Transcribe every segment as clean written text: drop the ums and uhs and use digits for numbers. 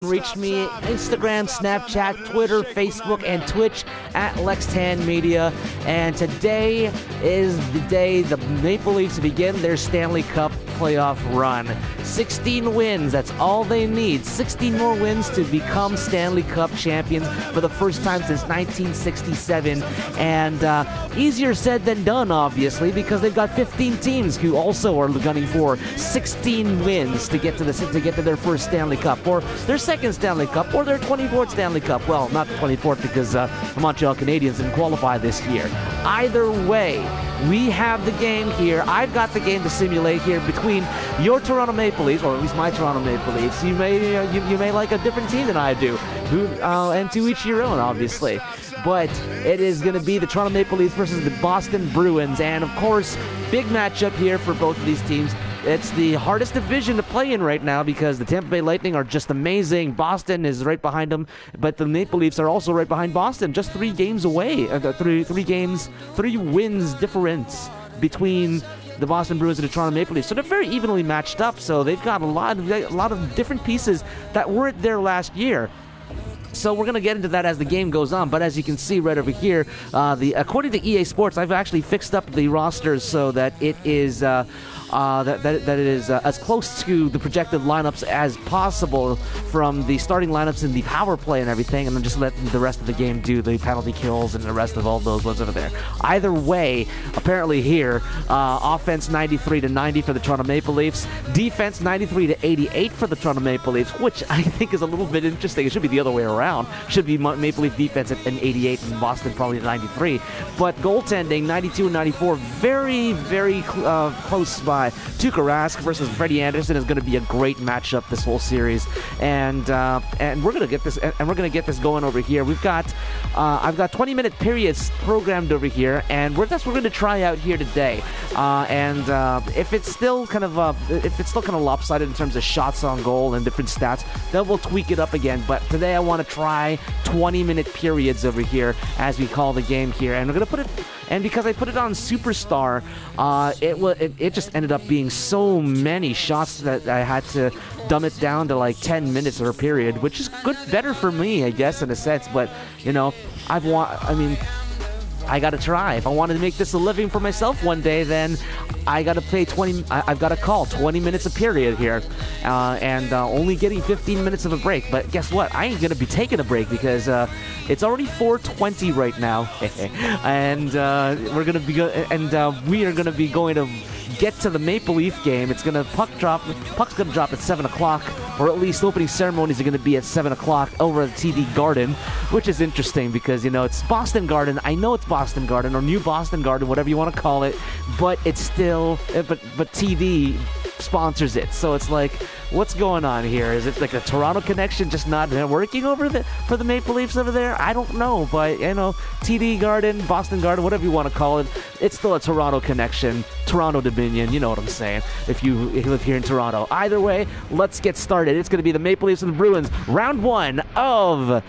Reach me Instagram, Snapchat, Twitter, Facebook, and Twitch at LexTan Media. And today is the day the Maple Leafs begin their Stanley Cup playoff run. 16 wins, that's all they need. 16 more wins to become Stanley Cup champions for the first time since 1967. And easier said than done, obviously, because they've got 15 teams who also are gunning for 16 wins to get to their first Stanley Cup, or their second Stanley Cup, or their 24th Stanley Cup. Well, not the 24th because the Montreal Canadiens didn't qualify this year. Either way, we have the game here. I've got the game to simulate here between your Toronto Maple Leafs, or at least my Toronto Maple Leafs. You may like a different team than I do, and to each your own, obviously. But it is going to be the Toronto Maple Leafs versus the Boston Bruins, and of course, big matchup here for both of these teams. It's the hardest division to play in right now because the Tampa Bay Lightning are just amazing. Boston is right behind them, but the Maple Leafs are also right behind Boston, just 3 games away. Three wins difference between the Boston Bruins and the Toronto Maple Leafs. So they're very evenly matched up. So they've got a lot of different pieces that weren't there last year. So we're going to get into that as the game goes on. But as you can see right over here, according to EA Sports, I've actually fixed up the rosters so that it is as close to the projected lineups as possible from the starting lineups in the power play and everything, and then just let the rest of the game do the penalty kills and the rest of all those ones over there. Either way, apparently here, offense 93-90 for the Toronto Maple Leafs, defense 93-88 for the Toronto Maple Leafs, which I think is a little bit interesting. It should be the other way around. Should be Maple Leaf defense at an 88 and Boston probably at 93. But goaltending 92-94, very, very close by. Tuukka Rask versus Freddie Anderson is going to be a great matchup this whole series, and we're going to get this, and we're going to get this going over here. We've got I've got 20-minute periods programmed over here, and that's what we're going to try out here today. If it's still kind of lopsided in terms of shots on goal and different stats, then we'll tweak it up again. But today I want to try 20-minute periods over here as we call the game here, and we're going to put it. And because I put it on Superstar, it just ended up being so many shots that I had to dumb it down to like 10 minutes per period, which is better for me, I guess, in a sense. But I gotta try. If I wanted to make this a living for myself one day, then I gotta play 20. I've got to call 20 minutes a period here, and only getting 15 minutes of a break. But guess what? I ain't gonna be taking a break because it's already 4:20 right now, and we're gonna be we are gonna be going to get to the Maple Leaf game. It's gonna puck's gonna drop at 7 o'clock, or at least opening ceremonies are gonna be at 7 o'clock over at the TD Garden, which is interesting because it's Boston Garden. I know it's Boston Garden or New Boston Garden, whatever you want to call it, but it's still but TD sponsors it, so it's like, what's going on here? Is it like a Toronto connection just not working for the Maple Leafs over there? I don't know, but TD Garden, Boston Garden, whatever you want to call it, it's still a Toronto connection, Toronto Dominion, you know what I'm saying, if you live here in Toronto. Either way, let's get started. It's going to be the Maple Leafs and the Bruins, round 1 of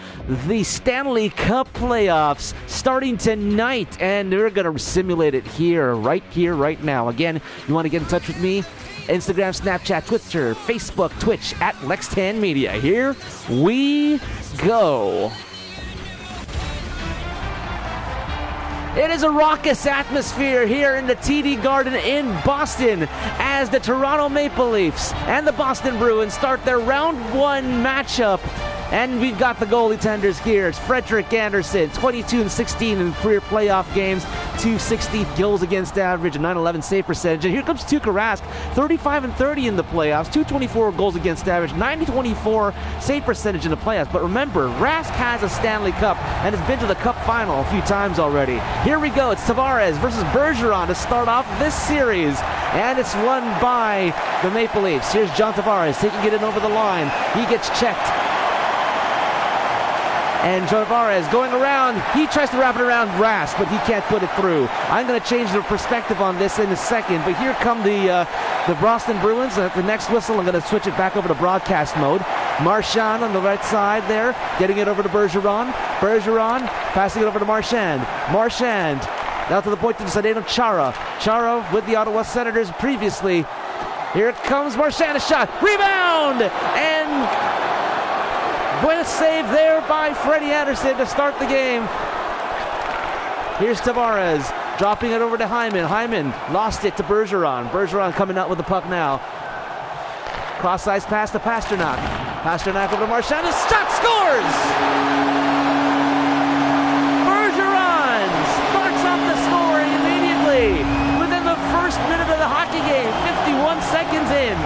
the Stanley Cup Playoffs, starting tonight, and we're going to simulate it right now. Again, you want to get in touch with me? Instagram, Snapchat, Twitter, Facebook, Twitch at LexTan Media. Here we go. It is a raucous atmosphere here in the TD Garden in Boston as the Toronto Maple Leafs and the Boston Bruins start their round 1 matchup. And we've got the goalie tenders here. It's Frederik Andersen, 22-16 in career playoff games, 260 goals against average, a 911 save percentage. And here comes Tuukka Rask, 35-30 in the playoffs, 224 goals against average, 924 save percentage in the playoffs. But remember, Rask has a Stanley Cup and has been to the Cup final a few times already. Here we go. It's Tavares versus Bergeron to start off this series, and it's won by the Maple Leafs. Here's John Tavares taking it in over the line. He gets checked. And Tavares going around, he tries to wrap it around Rask, but he can't put it through. I'm going to change the perspective on this in a second, but here come the Boston Bruins. At the next whistle, I'm going to switch it back over to broadcast mode. Marchand on the right side there, getting it over to Bergeron. Bergeron passing it over to Marchand. Marchand now to the point to Zdeno Chara. Chara with the Ottawa Senators previously. Here comes Marchand, a shot, rebound, and With save there by Freddie Anderson to start the game. Here's Tavares dropping it over to Hyman. Hyman lost it to Bergeron. Bergeron coming out with the puck now. Cross-ice pass to Pasternak. Pasternak over to Marchand. A shot scores! Bergeron starts off the scoring immediately within the first minute of the hockey game. 51 seconds in.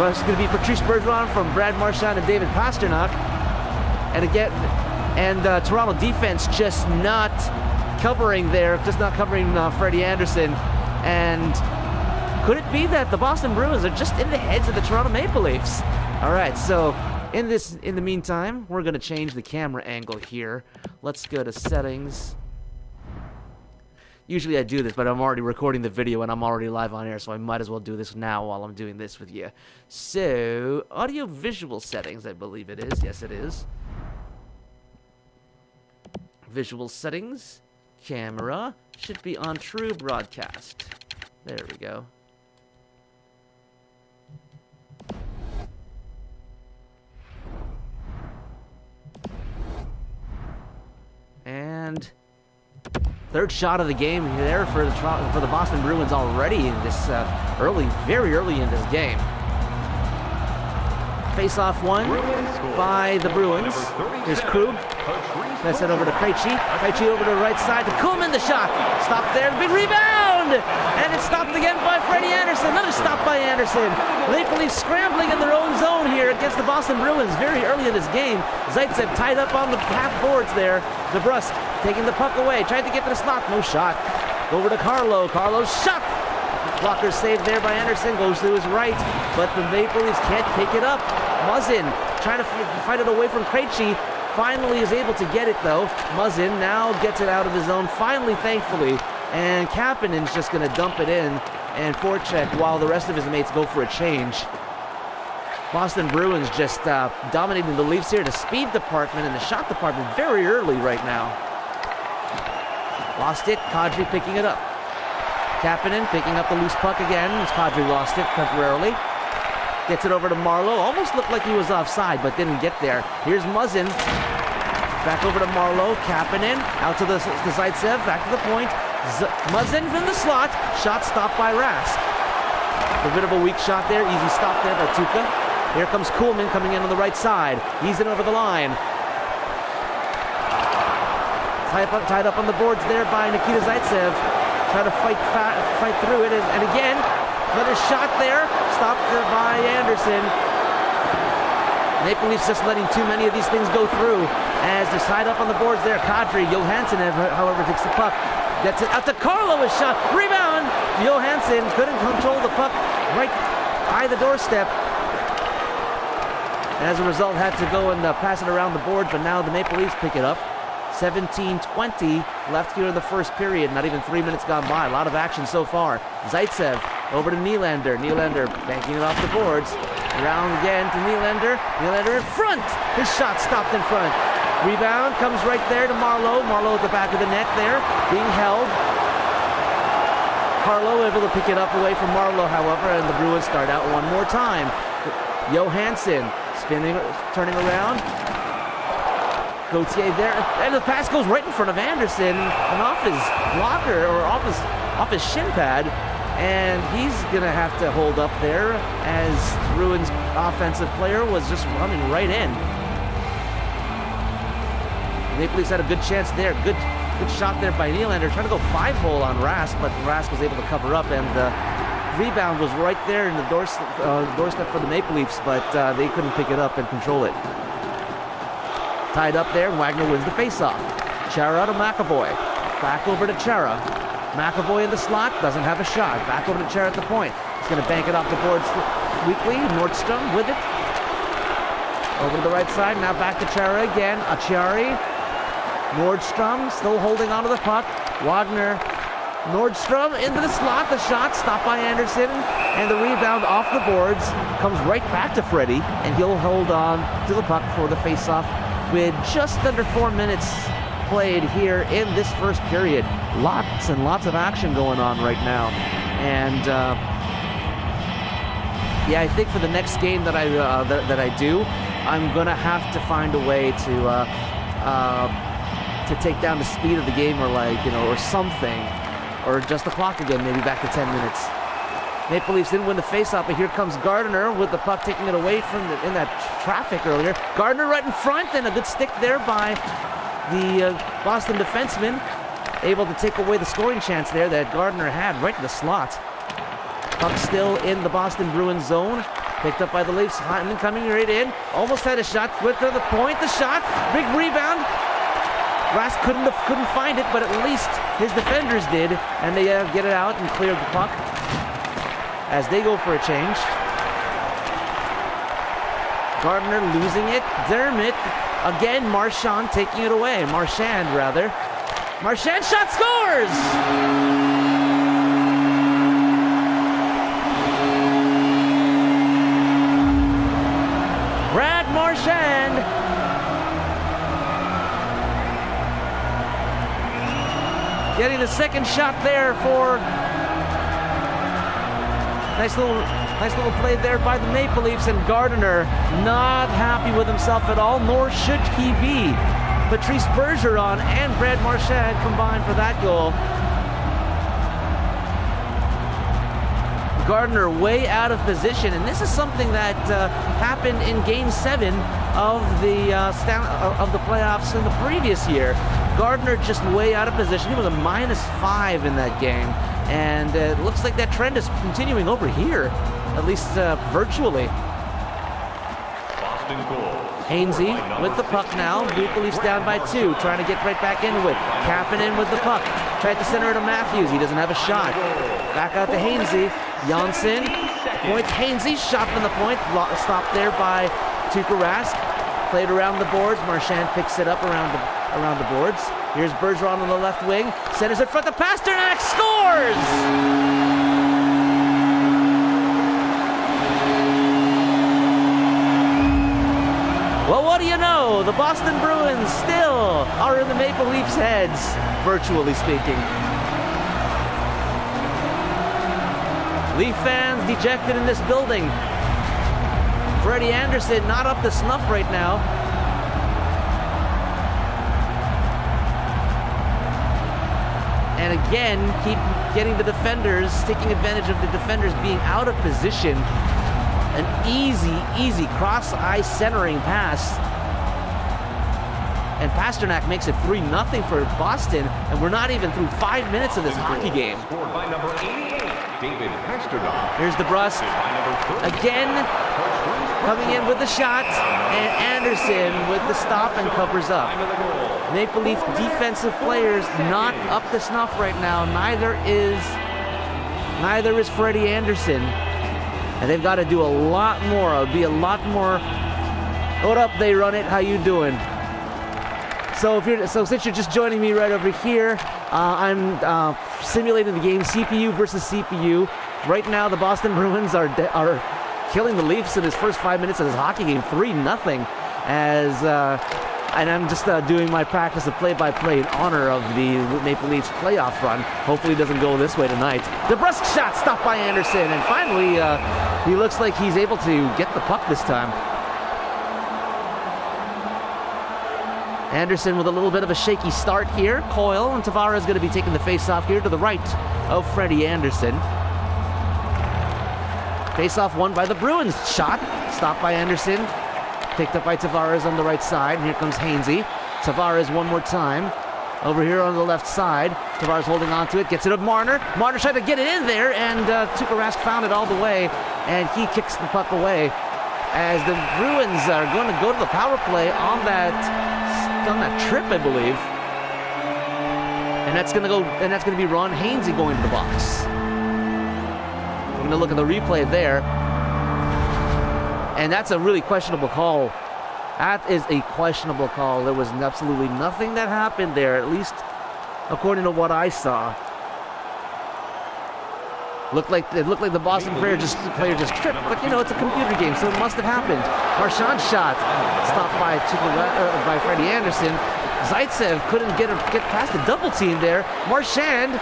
Well, it's going to be Patrice Bergeron from Brad Marchand and David Pasternak. And again, Toronto defense just not covering there, just not covering Freddie Anderson. And could it be that the Boston Bruins are just in the heads of the Toronto Maple Leafs? All right, so in the meantime, we're going to change the camera angle here. Let's go to settings. Usually I do this, but I'm already recording the video and I'm already live on air, so I might as well do this now while I'm doing this with you. So, audio-visual settings, I believe it is. Yes, it is. Visual settings. Camera. Should be on true broadcast. There we go. And third shot of the game there for the Boston Bruins already in this very early in this game. Face-off won by the Bruins. Here's Krug. Pass it over to Krejci. Krejci over to the right side to Kuhlman. The shot. Stopped there. The big rebound. And it's stopped again by Freddie Anderson. Another stop by Anderson. Maple Leafs scrambling in their own zone here against the Boston Bruins very early in this game. Zaitsev tied up on the half boards there. DeBrusk taking the puck away. Tried to get to the slot. No shot. Over to Carlo. Carlo's shot. Blocker saved there by Anderson. Goes to his right. But the Maple Leafs can't pick it up. Muzzin trying to fight it away from Krejci. Finally is able to get it though. Muzzin now gets it out of his zone. Finally, thankfully. And Kapanen's just going to dump it in and forecheck while the rest of his mates go for a change. Boston Bruins just dominating the Leafs here. The speed department and the shot department very early right now. Lost it. Kadri picking it up. Kapanen picking up the loose puck again. Kadri lost it temporarily. Gets it over to Marleau. Almost looked like he was offside, but didn't get there. Here's Muzzin. Back over to Marleau. Kapanen out to the Zaitsev. Back to the point. Muzzin from the slot. Shot stopped by Rask. A bit of a weak shot there. Easy stop there by Tuukka. Here comes Kuhlman coming in on the right side. He's in over the line. Tied up on the boards there by Nikita Zaitsev. Trying to fight through it. And again, another shot there. Stopped by Anderson. Maple Leafs just letting too many of these things go through as they're tied up on the boards there. Kadri. Johansson, however, takes the puck. Gets it out to Carlo. A shot. Rebound. Johansson couldn't control the puck right by the doorstep. As a result, had to go and pass it around the board, but now the Maple Leafs pick it up. 17:20 left here in the first period. Not even 3 minutes gone by. A lot of action so far. Zaitsev over to Nylander. Nylander banking it off the boards. Around again to Nylander. Nylander in front. His shot stopped in front. Rebound comes right there to Marleau. Marleau at the back of the net there. Being held. Carlo able to pick it up away from Marleau, however, and the Bruins start out one more time. Johansson spinning, turning around. Gauthier there, and the pass goes right in front of Anderson and off his blocker, or off his shin pad, and he's gonna have to hold up there as Bruins offensive player was just running right in. Maple Leafs had a good chance there, good shot there by Nylander, trying to go 5-hole on Rask, but Rask was able to cover up, and the rebound was right there in the doorstep for the Maple Leafs, but they couldn't pick it up and control it. Tied up there, Wagner wins the faceoff. Chara to McAvoy. Back over to Chara. McAvoy in the slot, doesn't have a shot. Back over to Chara at the point. He's going to bank it off the boards weakly. Nordstrom with it. Over to the right side, now back to Chara again. Acciari. Nordstrom still holding onto the puck. Wagner. Nordstrom into the slot. The shot stopped by Anderson. And the rebound off the boards comes right back to Freddie. And he'll hold on to the puck for the faceoff with just under 4 minutes played here in this first period. Lots and lots of action going on right now. And yeah, I think for the next game that I do, I'm gonna have to find a way to take down the speed of the game, or or something, or adjust the clock again, maybe back to 10 minutes. Maple Leafs didn't win the faceoff, but here comes Gardiner with the puck, taking it away from in that traffic earlier. Gardiner right in front, and a good stick there by the Boston defenseman, able to take away the scoring chance there that Gardiner had right in the slot. Puck still in the Boston Bruins zone, picked up by the Leafs. Hyman coming right in, almost had a shot, went to the point, the shot, big rebound. Rask couldn't find it, but at least his defenders did, and they get it out and cleared the puck as they go for a change. Gardiner losing it. Dermott again. Marchand taking it away. Marchand shot, scores! Brad Marchand. Getting the second shot there for nice little play there by the Maple Leafs, and Gardiner not happy with himself at all, nor should he be. Patrice Bergeron and Brad Marchand combined for that goal. Gardiner way out of position, and this is something that happened in Game 7 of the playoffs in the previous year. Gardiner just way out of position. He was a -5 in that game, and it looks like that trend is continuing over here, at least virtually. Hainsey with the puck now. Maple Leafs down by 2, trying to get right back into it. Kapanen with the puck. Tried to center it to Matthews. He doesn't have a shot. Back out to Hainsey. Janssen. Point Hainsey. Shot from the point. Stopped there by Tuukka Rask. Played around the boards. Marchand picks it up around the boards. Here's Bergeron on the left wing. Centers in front of Pasternak. Scores! Well, what do you know? The Boston Bruins still are in the Maple Leafs' heads, virtually speaking. Leaf fans dejected in this building. Freddie Anderson not up to snuff right now. And again, keep getting the defenders, taking advantage of the defenders being out of position. An easy cross-ice centering pass. And Pasternak makes it 3-0 for Boston, and we're not even through 5 minutes of this hockey game. Scored by number 88, David Pasternak. Here's DeBrusque again, coming in with the shot, and Anderson with the stop and covers up. Maple Leaf defensive players not up to snuff right now. Neither is Freddie Anderson. And they've got to do a lot more. It'll be a lot more. What up, they run it? How you doing? So since you're just joining me right over here, I'm simulating the game CPU versus CPU. Right now, the Boston Bruins are killing the Leafs in his first 5 minutes of this hockey game, 3-0. And I'm just doing my practice of play-by-play in honor of the Maple Leafs playoff run. Hopefully it doesn't go this way tonight. DeBrusque shot stopped by Anderson, and finally he looks like he's able to get the puck this time. Anderson with a little bit of a shaky start here. Coyle and Tavares going to be taking the face-off here to the right of Freddie Anderson. Face-off won by the Bruins. Shot stopped by Anderson. Picked up by Tavares on the right side. And here comes Hainsey. Tavares one more time. Over here on the left side. Tavares holding on to it. Gets it up Marner. Marner tried to get it in there, and Tuukka Rask found it all the way, and he kicks the puck away. As the Bruins are going to go to the power play on that trip, I believe. And that's going to be Ron Hainsey going to the box. We're going to look at the replay there. And that's a really questionable call. That is a questionable call. There was absolutely nothing that happened there, at least according to what I saw. It looked like the Boston player just tripped, but it's a computer game, so it must have happened. Marchand shot stopped by Freddie Anderson. Zaitsev couldn't get past the double team there. Marchand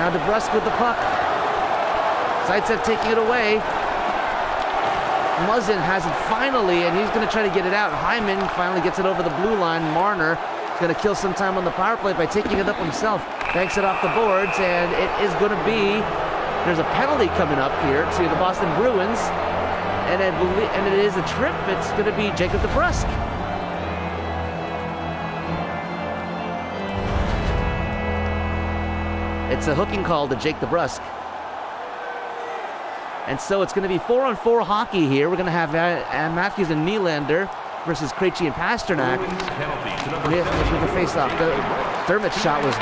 Now DeBrusk with the puck. Zaitsev taking it away. Muzzin has it finally, and he's going to try to get it out. Hyman finally gets it over the blue line. Marner is going to kill some time on the power play by taking it up himself. Banks it off the boards, and it is going to be, there's a penalty coming up here to the Boston Bruins, and it is a trip. It's going to be Jacob DeBrusk. It's a hooking call to Jake DeBrusk. And so it's going to be 4-on-4 hockey here. We're going to have Matthews and Nylander versus Krejci and Pasternak. With the face-off. Dermott's shot was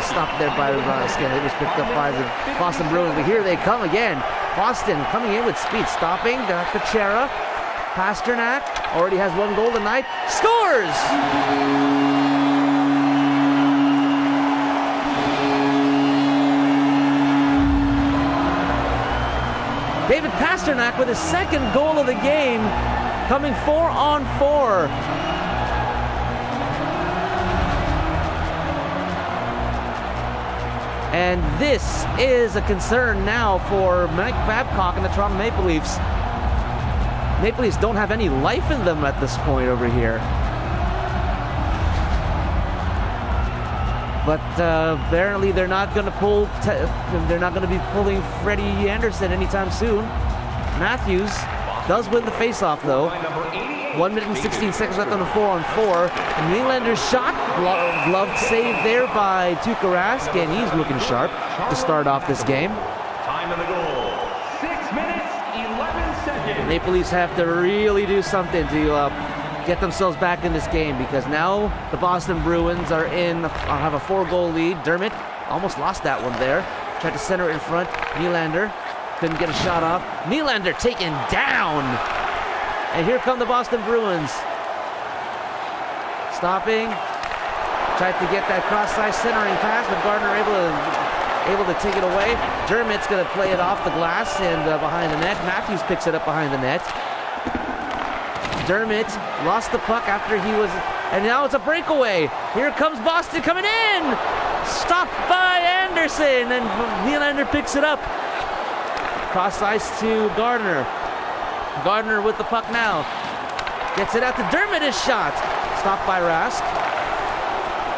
stopped there by Rusk, and it was picked up by the Boston Bruins. But here they come again. Boston coming in with speed, stopping. Kuchera. Pasternak already has 1 goal tonight. Scores! David Pasternak with his 2nd goal of the game, coming 4-on-4. And this is a concern now for Mike Babcock and the Toronto Maple Leafs. Maple Leafs don't have any life in them at this point over here. But apparently they're not going to be pulling Freddie Anderson anytime soon. Matthews does win the faceoff though. 1 minute and 16 seconds left on the 4-on-4. Nylander's shot, gloved save there by Tuukka Rask, and he's looking sharp to start off this game. Time of the goal, 6 minutes, 11 seconds. Maple Leafs have to really do something to get themselves back in this game, because now the Boston Bruins have a 4-goal lead. Dermott almost lost that one there. Tried to center it in front. Nylander couldn't get a shot off. Nylander taken down. And here come the Boston Bruins. Stopping. Tried to get that cross-ice centering pass, but Gardner able to take it away. Dermott's going to play it off the glass and behind the net. Matthews picks it up behind the net. Dermott lost the puck after and now it's a breakaway. Here comes Boston coming in. Stopped by Anderson, and Nylander picks it up. Cross ice to Gardner. Gardner with the puck now. Gets it out to Dermott, his shot. Stopped by Rask.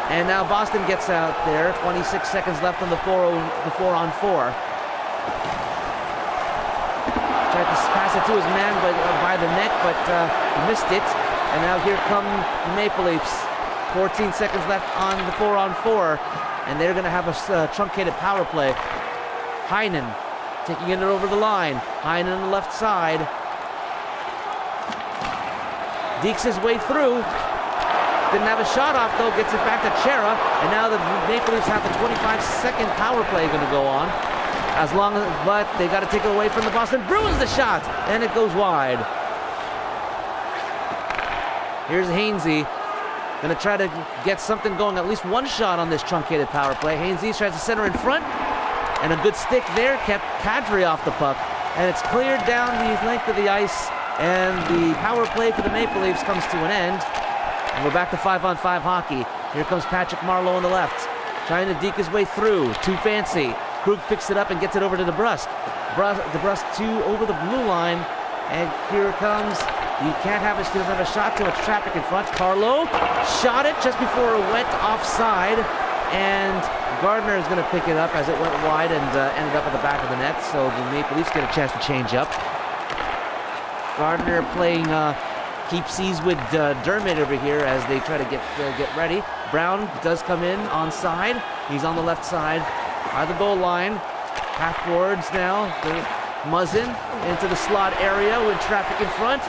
And now Boston gets out there. 26 seconds left on the 4-on-4. Tried to pass it to his man by the net, but missed it. And now here come the Maple Leafs. 14 seconds left on the 4-on-4. And they're going to have a truncated power play. Heinen taking it over the line. Heinen on the left side. Deeks his way through. Didn't have a shot off though. Gets it back to Chera. And now the Maple Leafs have a 25-second power play going to go on. But they got to take it away from the Boston Bruins, the shot, and it goes wide. Here's Hainsey, going to try to get something going, at least one shot on this truncated power play. Hainsey tries to center in front, and a good stick there kept Kadri off the puck, and it's cleared down the length of the ice, and the power play for the Maple Leafs comes to an end. And we're back to 5-on-5 hockey. Here comes Patrick Marleau on the left, trying to deke his way through. Too fancy. Krug picks it up and gets it over to DeBrusk. DeBrusk over the blue line, and here it comes. He can't have it. He doesn't have a shot. Too much traffic in front. Carlo shot it just before it went offside, and Gardner is going to pick it up as it went wide and ended up at the back of the net. So the Maple Leafs get a chance to change up. Gardner playing keep seas with Dermott over here as they try to get ready. Brown does come in onside. He's on the left side. By the goal line, half boards now. Muzzin into the slot area with traffic in front.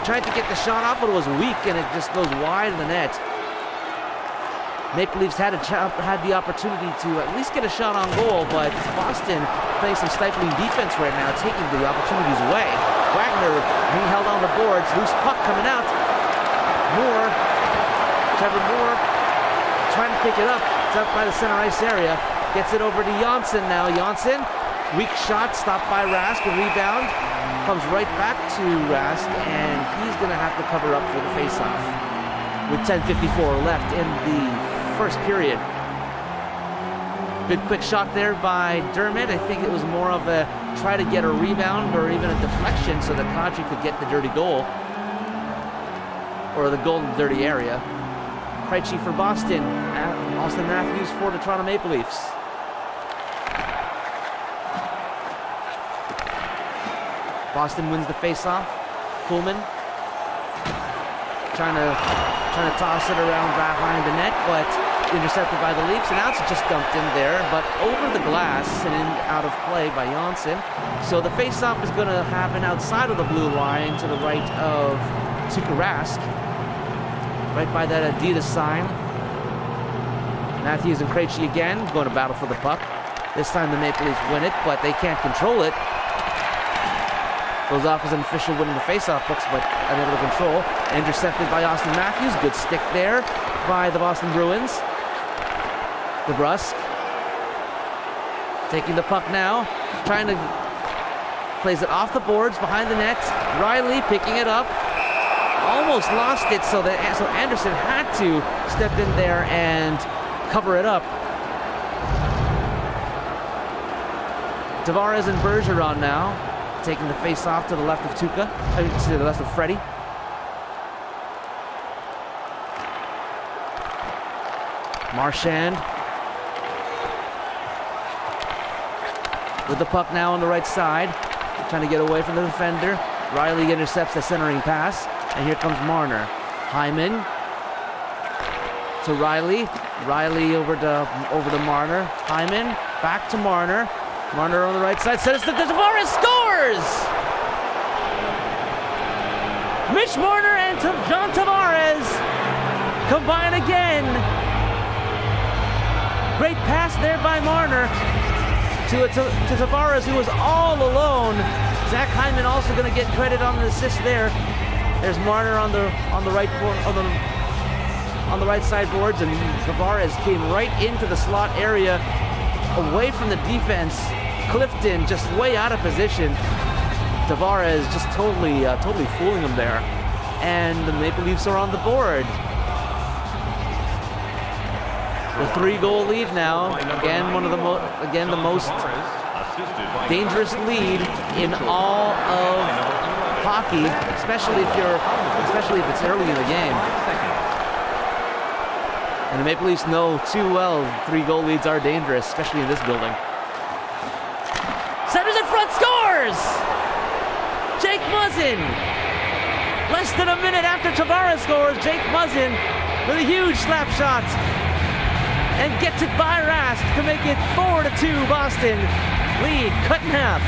Tried to get the shot off, but it was weak, and it just goes wide of the net. Maple Leafs had the opportunity to at least get a shot on goal, but Boston playing some stifling defense right now, taking the opportunities away. Wagner being held on the boards, loose puck coming out. Trevor Moore trying to pick it up. It's up by the center ice area. Gets it over to Janssen now. Janssen, weak shot, stopped by Rask. A rebound comes right back to Rask, and he's going to have to cover up for the faceoff with 10:54 left in the first period. Good quick shot there by Dermott. I think it was more of a try to get a rebound or even a deflection so that Kadri could get the dirty goal. Or the goal in the dirty area. Krejci for Boston. Austin Matthews for the Toronto Maple Leafs. Boston wins the face-off. Kuhlman trying to toss it around behind the net, but intercepted by the Leafs, and now it's just dumped in there, but over the glass and out of play by Janssen. So the face-off is going to happen outside of the blue line to the right of Tuukka Rask, right by that Adidas sign. Matthews and Krejci again going to battle for the puck. This time the Maple Leafs win it, but they can't control it. Goes off as an official winning the face-off books, but unable to control. Intercepted by Austin Matthews. Good stick there by the Boston Bruins. DeBrusk taking the puck now, trying to plays it off the boards behind the net. Riley picking it up, almost lost it, so Anderson had to step in there and cover it up. Tavares and Bergeron now taking the face off to the left of Tuukka, to the left of Freddie. Marchand with the puck now on the right side, trying to get away from the defender. Riley intercepts the centering pass, and here comes Marner. Hyman to Riley. Riley over to Marner. Hyman back to Marner. Marner on the right side. Sends it to Tavares. Scores! Mitch Marner and John Tavares combine again. Great pass there by Marner to Tavares, who was all alone. Zach Hyman also going to get credit on the assist there. There's Marner on the right on the right side boards, and Tavares came right into the slot area, away from the defense. Clifton just way out of position. Tavares just totally fooling him there, and the Maple Leafs are on the board. The 3-goal lead now. Again, the most dangerous lead in all of hockey, especially if it's early in the game. And the Maple Leafs know too well 3-goal leads are dangerous, especially in this building. Centers in front, scores! Jake Muzzin. Less than a minute after Tavares scores, Jake Muzzin with a huge slap shot, and gets it by Rask to make it 4-2 Boston. Lead cut in half.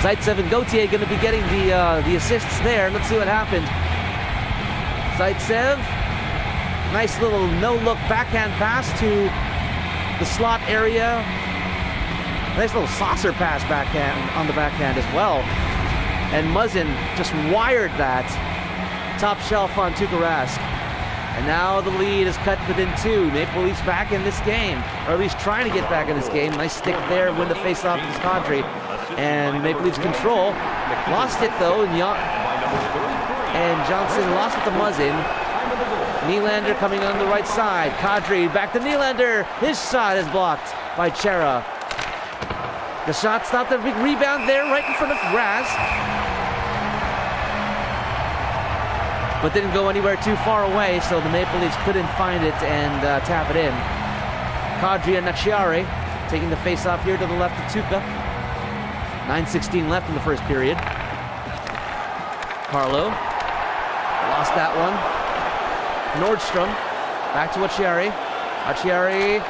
Zaitsev and Gauthier going to be getting the assists there. Let's see what happened. Zaitsev, nice little no-look backhand pass to the slot area. Nice little saucer pass backhand on the backhand as well. And Muzzin just wired that top shelf on Tuukka Rask. And now the lead is cut within 2. Maple Leafs back in this game, or at least trying to get back in this game. Nice stick there, win the face-off with Kadri. And Maple Leafs control. Lost it though, and Johnson lost it to Muzzin. Nylander coming on the right side. Kadri back to Nylander. His shot is blocked by Chara. The shot stopped, a big rebound there right in front of Rask, but didn't go anywhere too far away, so the Maple Leafs couldn't find it and tap it in. Kadri and Acciari taking the face-off here to the left of Tuukka. 9:16 left in the first period. Carlo lost that one. Nordstrom back to Acciari. Acciari,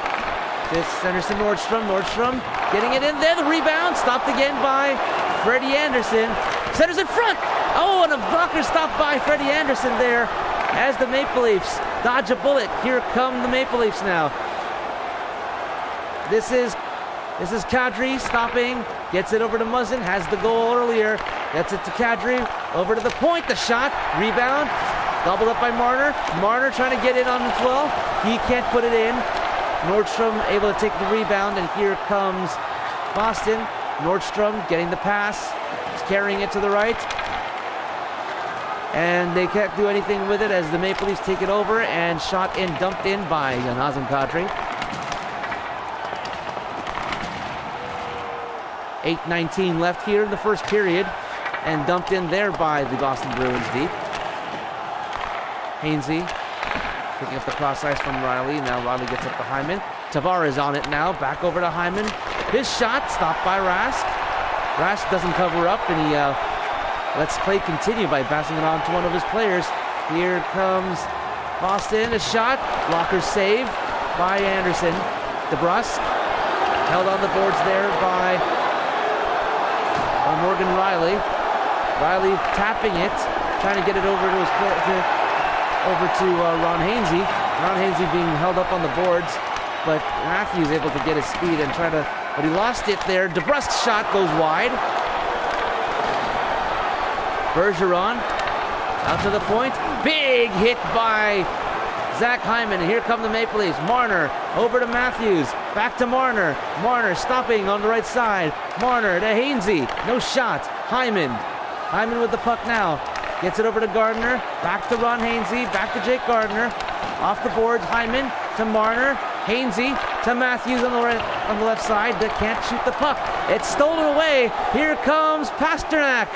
this centers to Nordstrom. Nordstrom getting it in there. The rebound stopped again by Freddie Anderson. Centers in front. Oh, and a blocker stopped by Freddie Anderson there as the Maple Leafs dodge a bullet. Here come the Maple Leafs now. This is Kadri stopping, gets it over to Muzzin, has the goal earlier, gets it to Kadri, over to the point, the shot, rebound, doubled up by Marner. Marner trying to get in on as well. He can't put it in. Nordstrom able to take the rebound, and here comes Boston. Nordstrom getting the pass, he's carrying it to the right. And they can't do anything with it as the Maple Leafs take it over, and shot in, dumped in by Nazem Kadri. 8:19 left here in the first period, and dumped in there by the Boston Bruins deep. Hainsey picking up the cross ice from Riley. Now Riley gets up to Hyman. Tavares on it now, back over to Hyman. His shot stopped by Rask. Rask doesn't cover up, and he lets play continue by passing it on to one of his players. Here comes Boston, a shot, blocker save by Anderson. DeBrusk held on the boards there by Morgan Riley. Riley tapping it, trying to get it over to his Ron Hainsey. Ron Hainsey being held up on the boards, but Matthews able to get his speed and try to, but he lost it there. DeBrusk's shot goes wide. Bergeron out to the point. Big hit by Zach Hyman. And here come the Maple Leafs. Marner over to Matthews. Back to Marner. Marner stopping on the right side. Marner to Hainsey. No shot. Hyman. Hyman with the puck now. Gets it over to Gardner. Back to Ron Hainsey. Back to Jake Gardner. Off the boards. Hyman to Marner. Hainsey to Matthews on the left side. That can't shoot the puck. It's stolen away. Here comes Pasternak.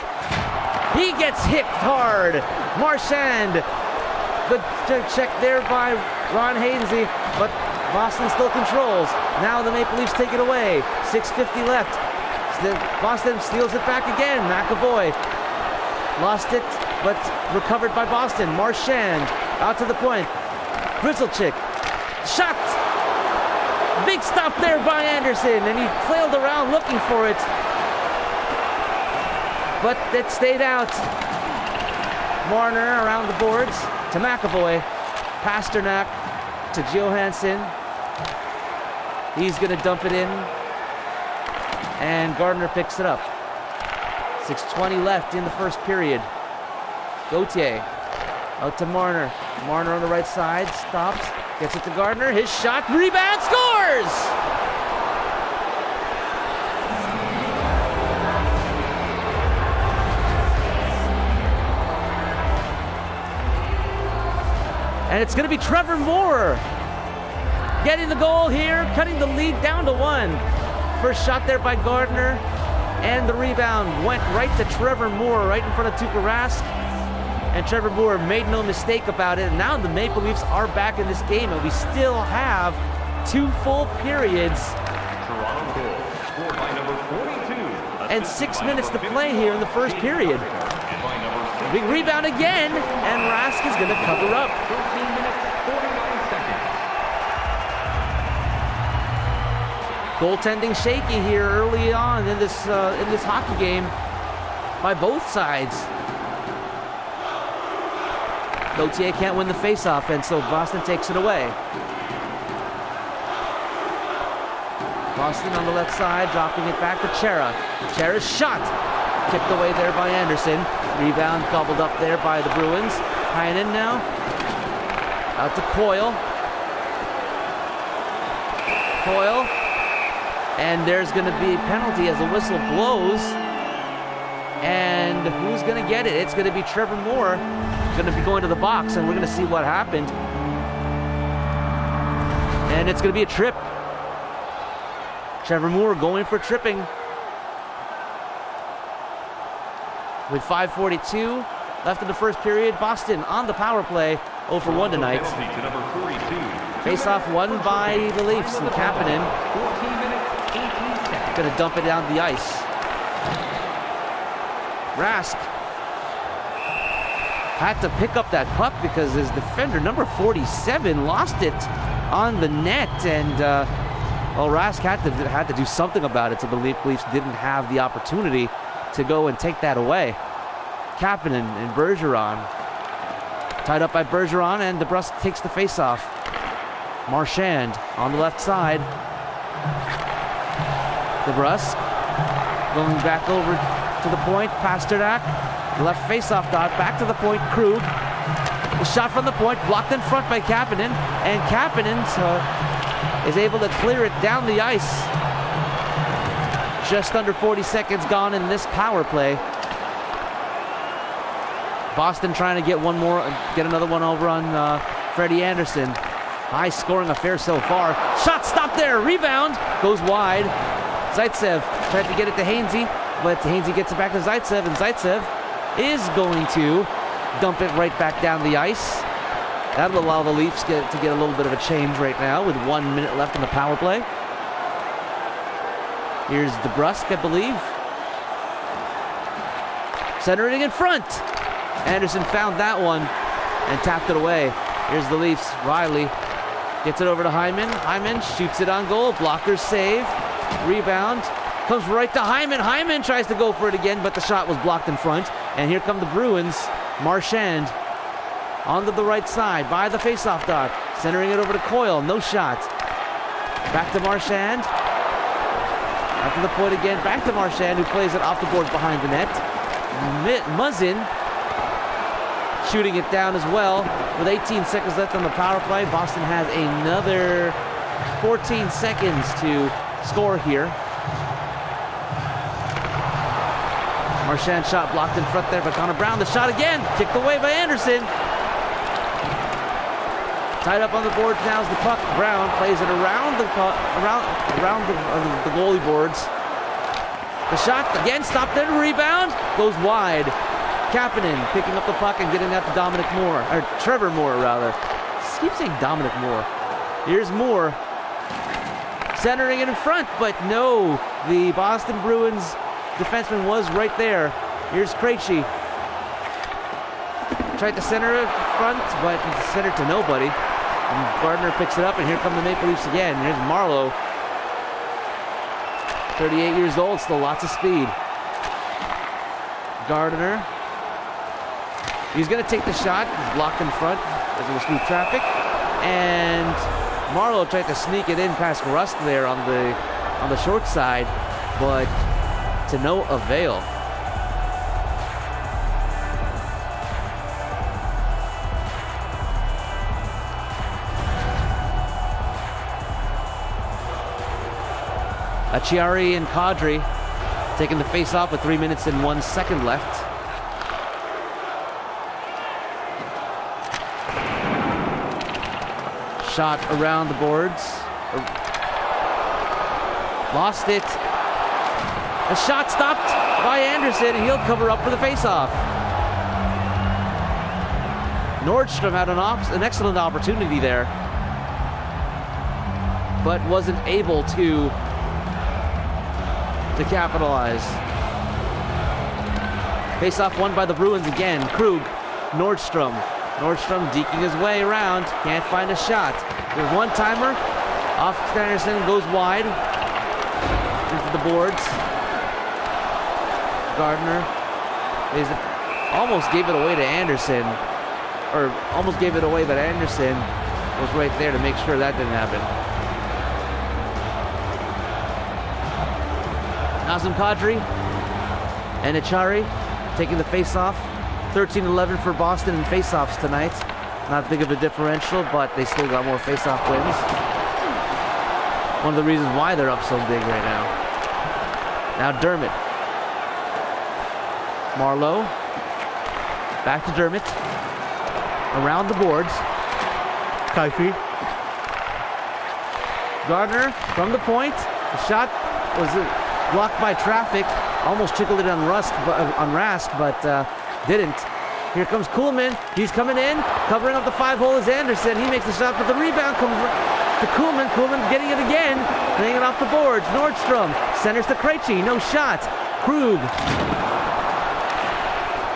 He gets hit hard. Marchand. Good check there by Ron Hainsey, but Boston still controls. Now the Maple Leafs take it away. 6:50 left. Boston steals it back again. McAvoy lost it, but recovered by Boston. Marchand out to the point. Grizzlechick. Shot. Big stop there by Anderson, and he flailed around looking for it. But it stayed out. Marner around the boards to McAvoy. Pasternak to Johansson. He's going to dump it in. And Gardner picks it up. 6:20 left in the first period. Gauthier out to Marner. Marner on the right side. Stops. Gets it to Gardner. His shot. Rebound. Scores! And it's going to be Trevor Moore getting the goal here, cutting the lead down to 1. First shot there by Gardner, and the rebound went right to Trevor Moore, right in front of Tuukka Rask. And Trevor Moore made no mistake about it. And now the Maple Leafs are back in this game, and we still have 2 full periods. Toronto goal, scored by number 42. And 6 minutes to play here in the first period. Big rebound again, and Rask is going to cover up. 13 minutes, 49 seconds. Goaltending shaky here early on in this hockey game by both sides. Gauthier can't win the faceoff, and so Boston takes it away. Boston on the left side, dropping it back to Chara. Chara's shot tipped away there by Anderson. Rebound gobbled up there by the Bruins. Heinen now. Out to Coyle. Coyle. And there's going to be a penalty as the whistle blows. And who's going to get it? It's going to be Trevor Moore. Going to be going to the box, and we're going to see what happened. And it's going to be a trip. Trevor Moore going for tripping. With 5:42 left in the first period, Boston on the power play, 0 for 1 tonight. Face-off won by the Leafs, and Kapanen going to dump it down the ice. Rask had to pick up that puck because his defender, number 47, lost it on the net, and well, Rask had to do something about it, so the Leafs didn't have the opportunity to go and take that away. Kapanen and Bergeron. Tied up by Bergeron, and DeBrusk takes the face-off. Marchand on the left side. DeBrusk going back over to the point. Pasternak. Left face-off dot. Back to the point. Krug. The shot from the point blocked in front by Kapanen, and Kapanen is able to clear it down the ice. Just under 40 seconds gone in this power play. Boston trying to get another one over on Freddie Anderson. High scoring affair so far. Shot stopped there. Rebound goes wide. Zaitsev tried to get it to Hainsey, but Hainsey gets it back to Zaitsev, and Zaitsev is going to dump it right back down the ice. That'll allow the Leafs to get a little bit of a change right now with 1 minute left in the power play. Here's DeBrusk, I believe. Centering in front. Anderson found that one and tapped it away. Here's the Leafs. Riley gets it over to Hyman. Hyman shoots it on goal. Blockers save. Rebound. Comes right to Hyman. Hyman tries to go for it again, but the shot was blocked in front. And here come the Bruins. Marchand onto the right side by the faceoff dot. Centering it over to Coyle. No shot. Back to Marchand. After the point again. Back to Marchand, who plays it off the boards behind the net. Muzzin shooting it down as well. With 18 seconds left on the power play, Boston has another 14 seconds to score here. Marchand shot blocked in front there by Connor Brown. The shot again, kicked away by Anderson. Tied up on the boards now is the puck. Brown plays it around the goalie boards. The shot again stopped there. Rebound goes wide. Kapanen picking up the puck and getting that to Dominic Moore, or Trevor Moore rather. I keep saying Dominic Moore. Here's Moore centering it in front, but no, the Boston Bruins defenseman was right there. Here's Krejci. Tried to center it front, but centered to nobody. And Gardner picks it up, and here come the Maple Leafs again. Here's Marleau. 38 years old, still lots of speed. Gardner. He's going to take the shot. He's blocked in front as it was through traffic. And Marleau tried to sneak it in past Rust there on the short side, but to no avail. Acciari and Kadri taking the face-off with 3 minutes and 1 second left. Shot around the boards. Lost it. The shot stopped by Anderson, and he'll cover up for the face-off. Nordstrom had an excellent opportunity there, but wasn't able to capitalize. Face-off won by the Bruins again. Krug, Nordstrom. Nordstrom deking his way around. Can't find a shot. There's one-timer. Off Anderson, goes wide. Into the boards. Gardner almost gave it away to Anderson. Or almost gave it away, but Anderson was right there to make sure that didn't happen. Nazem Kadri and Acciari taking the face-off. 13-11 for Boston in face-offs tonight. Not big of a differential, but they still got more face-off wins. One of the reasons why they're up so big right now. Now Dermott. Marleau. Back to Dermott. Around the boards. Kaifi. Gardner from the point. The shot was blocked by traffic. Almost trickled it on Rask, but didn't. Here comes Kuhlman. He's coming in. Covering up the 5-hole is Anderson. He makes the shot, but the rebound comes to Kuhlman. Kuhlman getting it again. Laying it off the boards. Nordstrom centers to Krejci. No shot. Krug.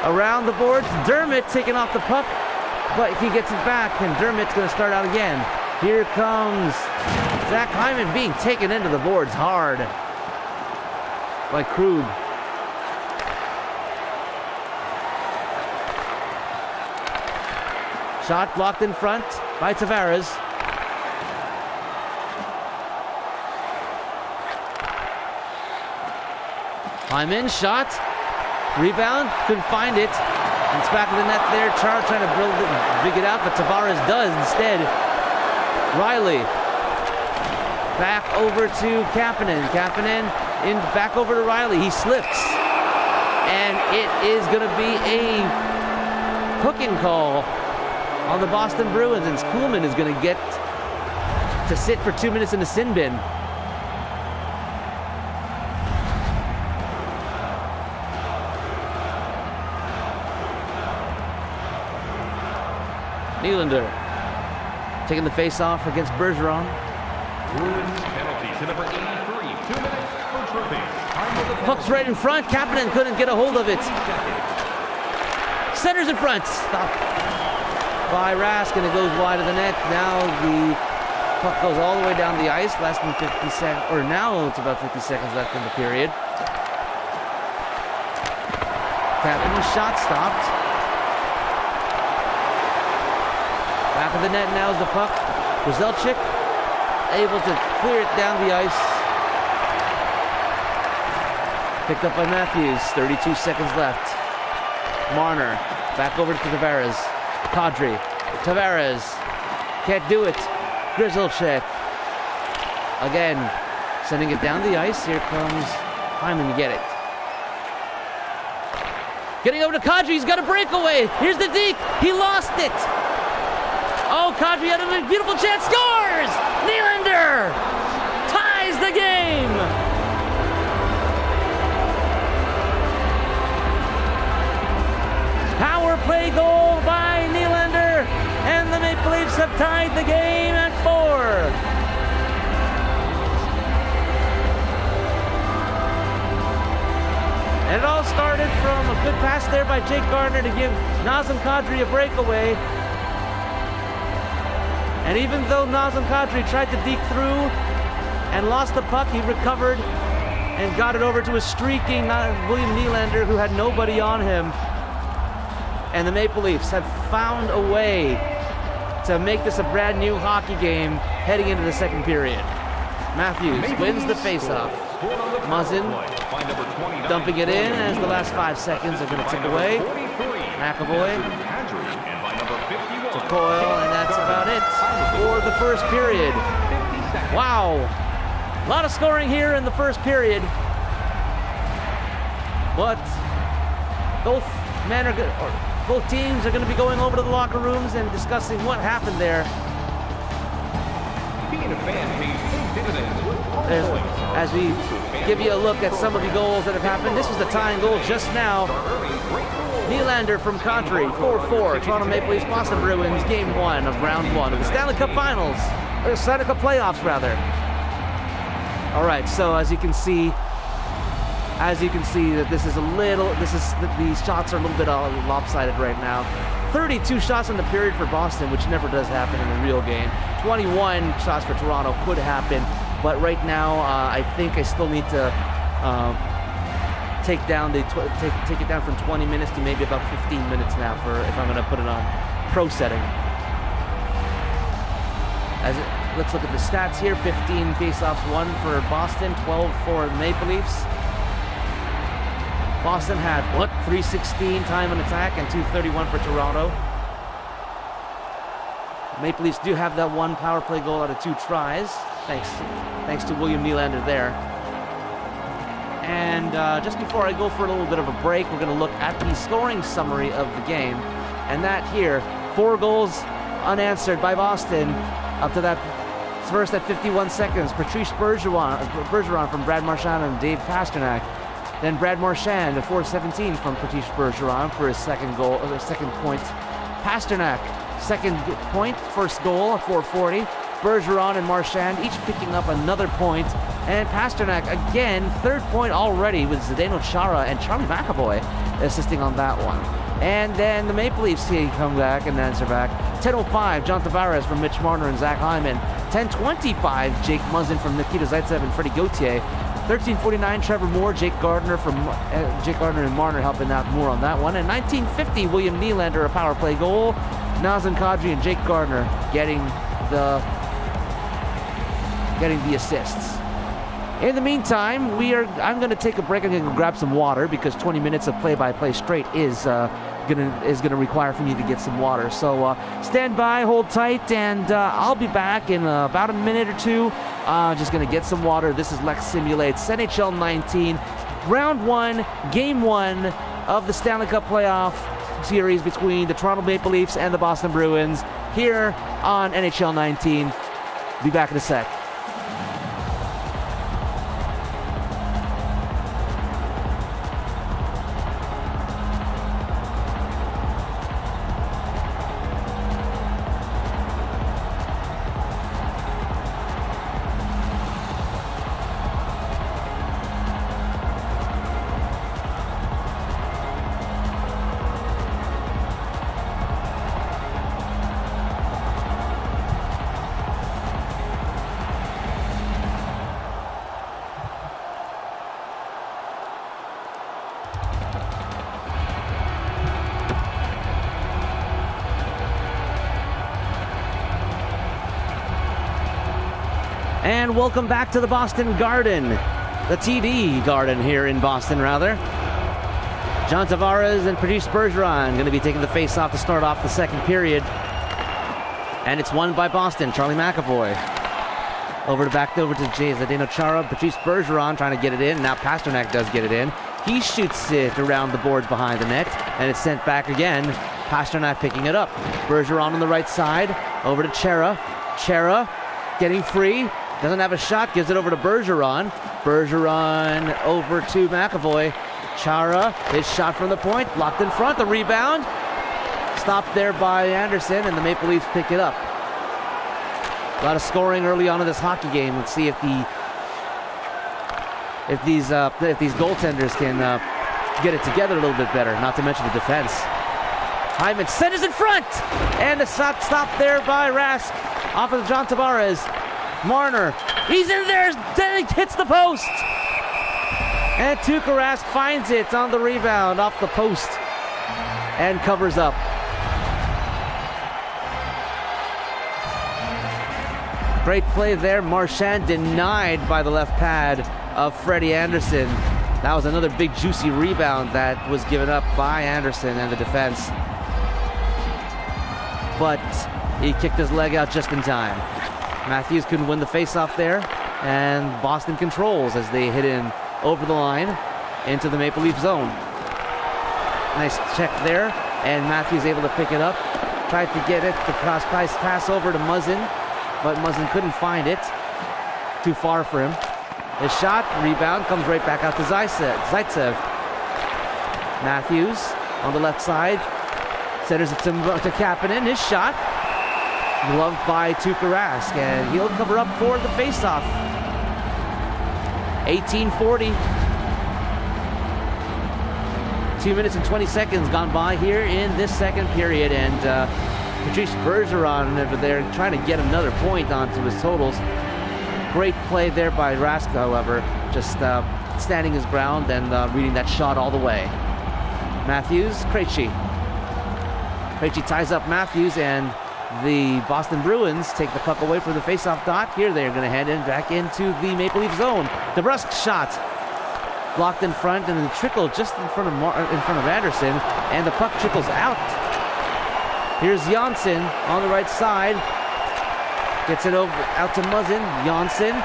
Around the boards. Dermott taking off the puck, but he gets it back, and Dermott's going to start out again. Here comes Zach Hyman being taken into the boards hard by Krug. Shot blocked in front by Tavares. Hyman shot. Rebound. Couldn't find it. It's back in the net there. Char trying to dig it out, but Tavares does instead. Riley. Back over to Kapanen. Kapanen in back over to Riley. He slips. And it is going to be a hooking call on the Boston Bruins, and Kuhlman is going to get to sit for 2 minutes in the sin bin. Nylander taking the face-off against Bergeron. Bruins penalty to number 83. 2 minutes for tripping. Puck's right in front. Kapanen couldn't get a hold of it. Center's in front. Stopped by Rask, and it goes wide of the net. Now the puck goes all the way down the ice. Less than 50 seconds, or now it's about 50 seconds left in the period. Kapanen's shot stopped. Back of the net now is the puck. Grzelcyk able to clear it down the ice. Picked up by Matthews. 32 seconds left. Marner back over to Tavares. Kadri. Tavares can't do it. Grzelcyk again sending it down the ice. Here comes Hyman to get it. Getting over to Kadri. He's got a breakaway. Here's the deke. He lost it. Oh, Kadri had a beautiful chance. Scores! Nylander ties the game. Power play goal by Nylander, and the Maple Leafs have tied the game at 4. And it all started from a good pass there by Jake Gardiner to give Nazem Kadri a breakaway. And even though Nazem Kadri tried to deke through and lost the puck, he recovered and got it over to a streaking William Nylander, who had nobody on him. And the Maple Leafs have found a way to make this a brand new hockey game heading into the second period. Matthews wins the faceoff. Muzzin dumping it in as the last 5 seconds are going to tick away. McAvoy to Coyle, and that's about it for the first period. Wow, a lot of scoring here in the first period, but both teams are going to be going over to the locker rooms and discussing what happened there. Being a fan pays big dividends with home points. As we give you a look at some of the goals that have happened, this was the tying goal just now. Nylander from Kadri, 4-4. Toronto Maple Leafs, Boston Bruins, Game 1 of Round 1 of the Stanley Cup Finals, or Stanley Cup Playoffs, rather. All right, so as you can see that this is these shots are a little bit lopsided right now. 32 shots in the period for Boston, which never does happen in a real game. 21 shots for Toronto could happen, but right now I think I still need to take it down from 20 minutes to maybe about 15 minutes now if I'm going to put it on pro setting. Let's look at the stats here. 15 faceoffs won for Boston, 12 for the Maple Leafs. Boston had 316 time on attack and 231 for Toronto. Maple Leafs do have that one power play goal out of 2 tries, thanks to William Nylander there. And just before I go for a little bit of a break, we're going to look at the scoring summary of the game. And that here, 4 goals unanswered by Boston up to that first at 51 seconds. Patrice Bergeron from Brad Marchand and Dave Pastrnak. Then Brad Marchand at 4:17 from Patrice Bergeron for his second point. Pastrnak, second point, first goal at 4:40. Bergeron and Marchand each picking up another point. And Pastrnak again, third point already with Zdeno Chara and Charlie McAvoy assisting on that one. And then the Maple Leafs come back and answer back. 10:05, John Tavares from Mitch Marner and Zach Hyman. 10:25, Jake Muzzin from Nikita Zaitsev and Freddie Gauthier. 13:49, Trevor Moore, Jake Gardiner and Marner helping out more on that one. And 19:50, William Nylander, a power play goal. Nazem Kadri and Jake Gardiner getting the assists. In the meantime, I'm going to take a break. I'm going to grab some water because 20 minutes of play-by-play straight is gonna require for me to get some water. So stand by, hold tight, and I'll be back in about a minute or two. Just gonna get some water. This is Lex Simulates NHL 19, Round 1, Game 1 of the Stanley Cup Playoff. series between the Toronto Maple Leafs and the Boston Bruins here on NHL 19. Be back in a sec. And welcome back to the Boston Garden, the TD Garden here in Boston, rather. John Tavares and Patrice Bergeron going to be taking the face-off to start off the second period. And it's won by Boston. Charlie McAvoy back over to Zdeno Chara. Patrice Bergeron trying to get it in. Now Pasternak does get it in. He shoots it around the boards behind the net, and it's sent back again. Pasternak picking it up. Bergeron on the right side, over to Chara. Chara getting free. Doesn't have a shot, gives it over to Bergeron. Bergeron over to McAvoy. Chara, his shot from the point, blocked in front, the rebound. Stopped there by Anderson, and the Maple Leafs pick it up. A lot of scoring early on in this hockey game. Let's see if these goaltenders can get it together a little bit better, not to mention the defense. Hyman centers in front, and the shot stopped there by Rask off of John Tavares. Marner, he's in there, then he hits the post. And Tuukka Rask finds it on the rebound off the post and covers up. Great play there. Marchand denied by the left pad of Freddie Anderson. That was another big juicy rebound that was given up by Anderson and the defense. But he kicked his leg out just in time. Matthews couldn't win the faceoff there, and Boston controls as they hit in over the line into the Maple Leaf zone. Nice check there, and Matthews able to pick it up. Tried to get it, the pass over to Muzzin, but Muzzin couldn't find it. Too far for him. His shot, rebound, comes right back out to Zaitsev. Matthews on the left side, centers it to Kapanen. His shot, gloved by Tuukka Rask, and he'll cover up for the faceoff. 18:40. 2 minutes and 20 seconds gone by here in this second period, and Patrice Bergeron over there trying to get another point onto his totals. Great play there by Rask, however, just standing his ground and reading that shot all the way. Matthews, Krejci. Krejci ties up Matthews, and the Boston Bruins take the puck away from the faceoff dot. Here they're going to head in back into the Maple Leaf zone. DeBrusk shot blocked in front, and then trickled just in front of Anderson, and the puck trickles out. Here's Janssen on the right side, gets it over out to Muzzin. Janssen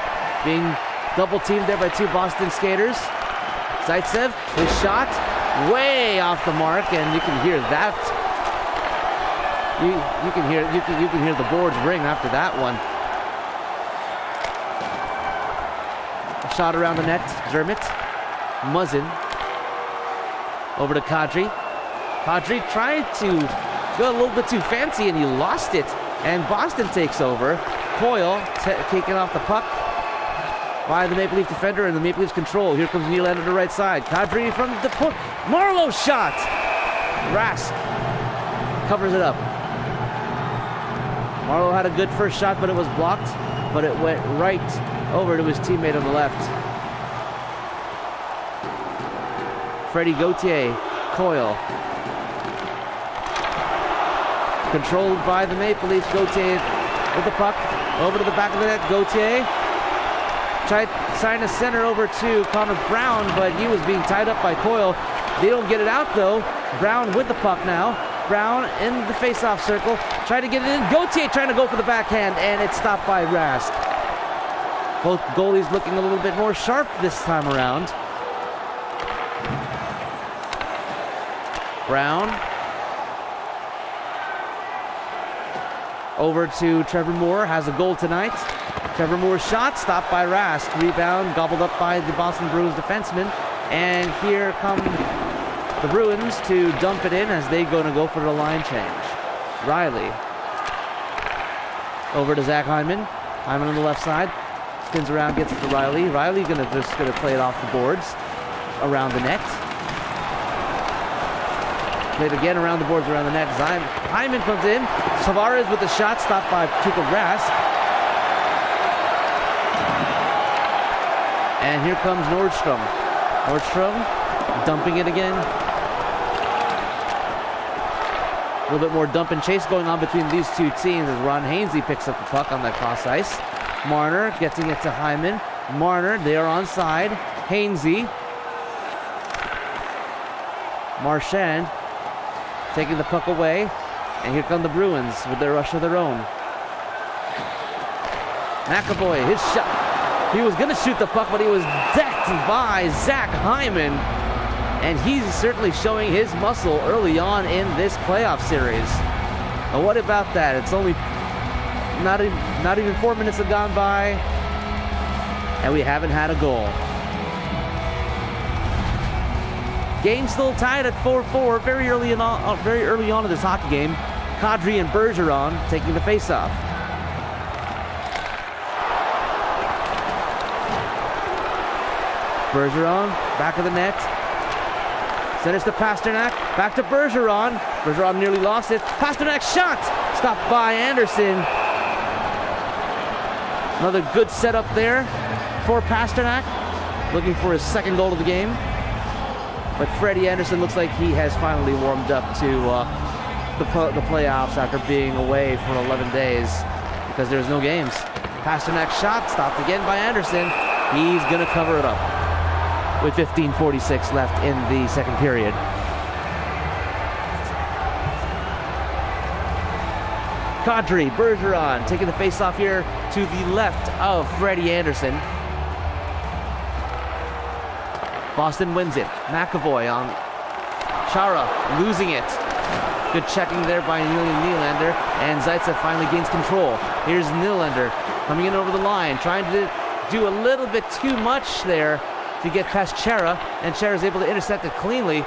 being double teamed there by two Boston skaters. Zaitsev, his shot way off the mark, and you can hear that. You can hear the boards ring after that one. A shot around the net, Dermott. Muzzin over to Kadri. Kadri tried to go a little bit too fancy, and he lost it. And Boston takes over. Coyle taking off the puck by the Maple Leaf defender, and the Maple Leafs control. Here comes Nylander to the right side. Kadri from the point. Marlowe's shot. Rask covers it up. Marlowe had a good first shot, but it was blocked. But it went right over to his teammate on the left. Freddie Gauthier, Coyle. Controlled by the Maple Leafs. Gauthier with the puck over to the back of the net. Gauthier tried trying to center over to Connor Brown, but he was being tied up by Coyle. They don't get it out though. Brown with the puck now. Brown in the face-off circle, trying to get it in. Gauthier trying to go for the backhand, and it's stopped by Rask. Both goalies looking a little bit more sharp this time around. Brown Over to Trevor Moore, has a goal tonight. Trevor Moore's shot, stopped by Rask. Rebound, gobbled up by the Boston Bruins defenseman. And here come the Bruins to dump it in as they're going to go for the line change. Riley. Over to Zach Hyman. Hyman on the left side. Spins around, gets it to Riley. Riley's just going to play it off the boards. Around the net. Played again around the boards, around the net. Hyman comes in. Tavares with the shot, stopped by Tuukka Rask. And here comes Nordstrom. Nordstrom dumping it again. A little bit more dump and chase going on between these two teams as Ron Hainsey picks up the puck on that cross ice. Marner getting it to Hyman. Marner, they are on side. Hainsey. Marchand taking the puck away. And here come the Bruins with their rush of their own. McAvoy, his shot. He was going to shoot the puck, but he was decked by Zach Hyman. And he's certainly showing his muscle early on in this playoff series. Now what about that? It's only not even 4 minutes have gone by, and we haven't had a goal. Game still tied at 4-4 very early on in this hockey game. Kadri and Bergeron taking the faceoff. Bergeron, back of the net. Centers to Pasternak, back to Bergeron. Bergeron nearly lost it. Pasternak's shot, stopped by Anderson. Another good setup there for Pasternak, looking for his second goal of the game. But Freddie Anderson looks like he has finally warmed up to the playoffs after being away for 11 days because there's no games. Pasternak's shot, stopped again by Anderson. He's going to cover it up with 15:46 left in the second period. Kadri, Bergeron taking the face-off here to the left of Freddie Anderson. Boston wins it. McAvoy on Chara, losing it. Good checking there by Nylander, and Zaitsev finally gains control. Here's Nylander coming in over the line, trying to do a little bit too much there to get past Chara, and Chara's able to intercept it cleanly.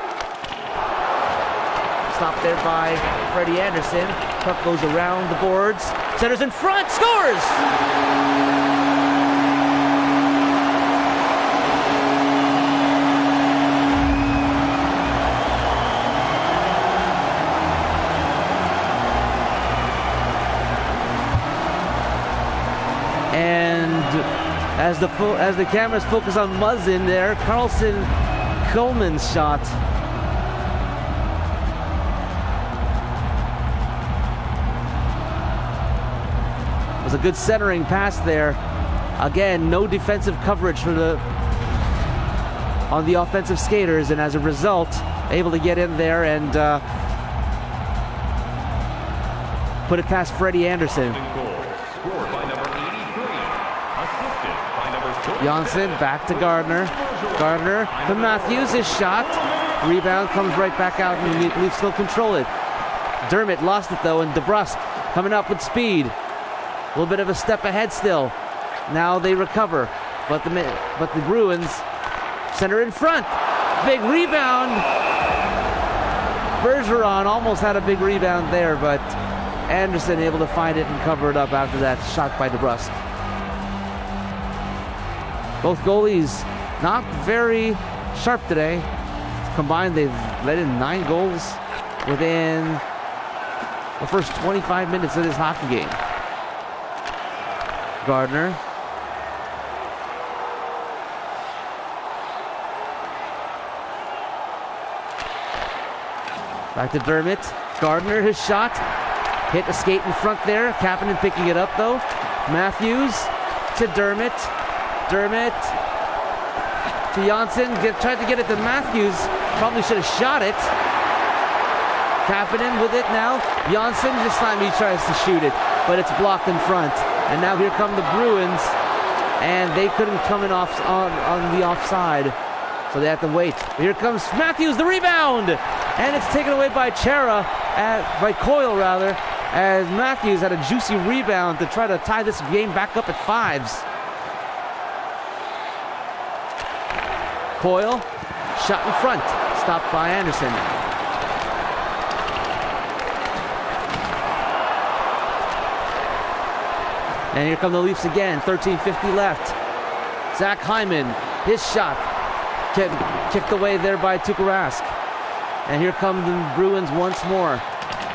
Stopped there by Freddie Anderson. Puck goes around the boards. Centers in front, scores! And as the cameras focus on Muzzin there, Carlson Coleman's shot. It was a good centering pass there. Again, no defensive coverage on the offensive skaters, and as a result, able to get in there and put it past Freddie Anderson. Janssen back to Gardner. Gardner to Matthews, his shot. Rebound comes right back out, and we still control it. Dermott lost it though, and DeBrusk coming up with speed. A little bit of a step ahead still. Now they recover, but the Bruins center in front. Big rebound. Bergeron almost had a big rebound there, but Anderson able to find it and cover it up after that shot by DeBrusk. Both goalies not very sharp today. Combined, they've let in 9 goals within the first 25 minutes of this hockey game. Gardner. Back to Dermott. Gardner, his shot. Hit a skate in front there. Kapanen picking it up though. Matthews to Dermott. Dermott to Janssen. Tried to get it to Matthews. Probably should have shot it. Kapanen with it now. Janssen, this time he tries to shoot it, but it's blocked in front. And now here come the Bruins, and they couldn't come in on the offside, so they have to wait. Here comes Matthews, the rebound, and it's taken away by Chara, by Coyle rather, as Matthews had a juicy rebound to try to tie this game back up at 5s. Coyle, shot in front, stopped by Anderson. And here come the Leafs again, 13:50 left. Zach Hyman, his shot, kicked away there by Tuukka Rask. And here come the Bruins once more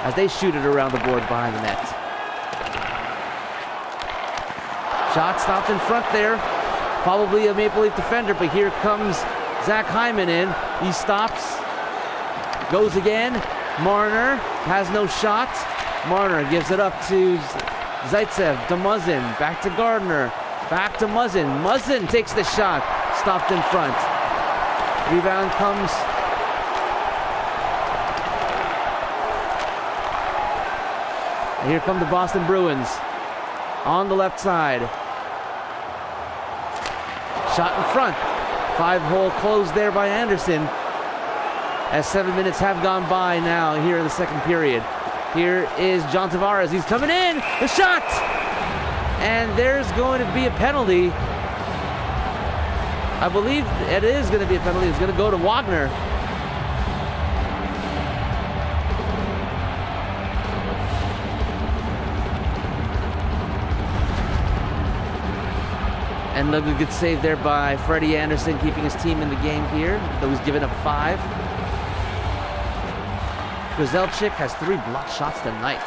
as they shoot it around the boards behind the net. Shot stopped in front there. Probably a Maple Leaf defender, but here comes Zach Hyman in. He stops, goes again. Marner has no shot. Marner gives it up to Zaitsev, to Muzzin, back to Gardner, back to Muzzin. Muzzin takes the shot, stopped in front. Rebound comes. And here come the Boston Bruins on the left side. Shot in front. 5-hole closed there by Anderson. As 7 minutes have gone by now here in the second period. Here is John Tavares. He's coming in. The shot! And there's going to be a penalty. I believe it is going to be a penalty. It's going to go to Wagner. And look, a good save there by Freddie Anderson, keeping his team in the game here, though he's given up 5. Grzelcyk has 3 blocked shots tonight.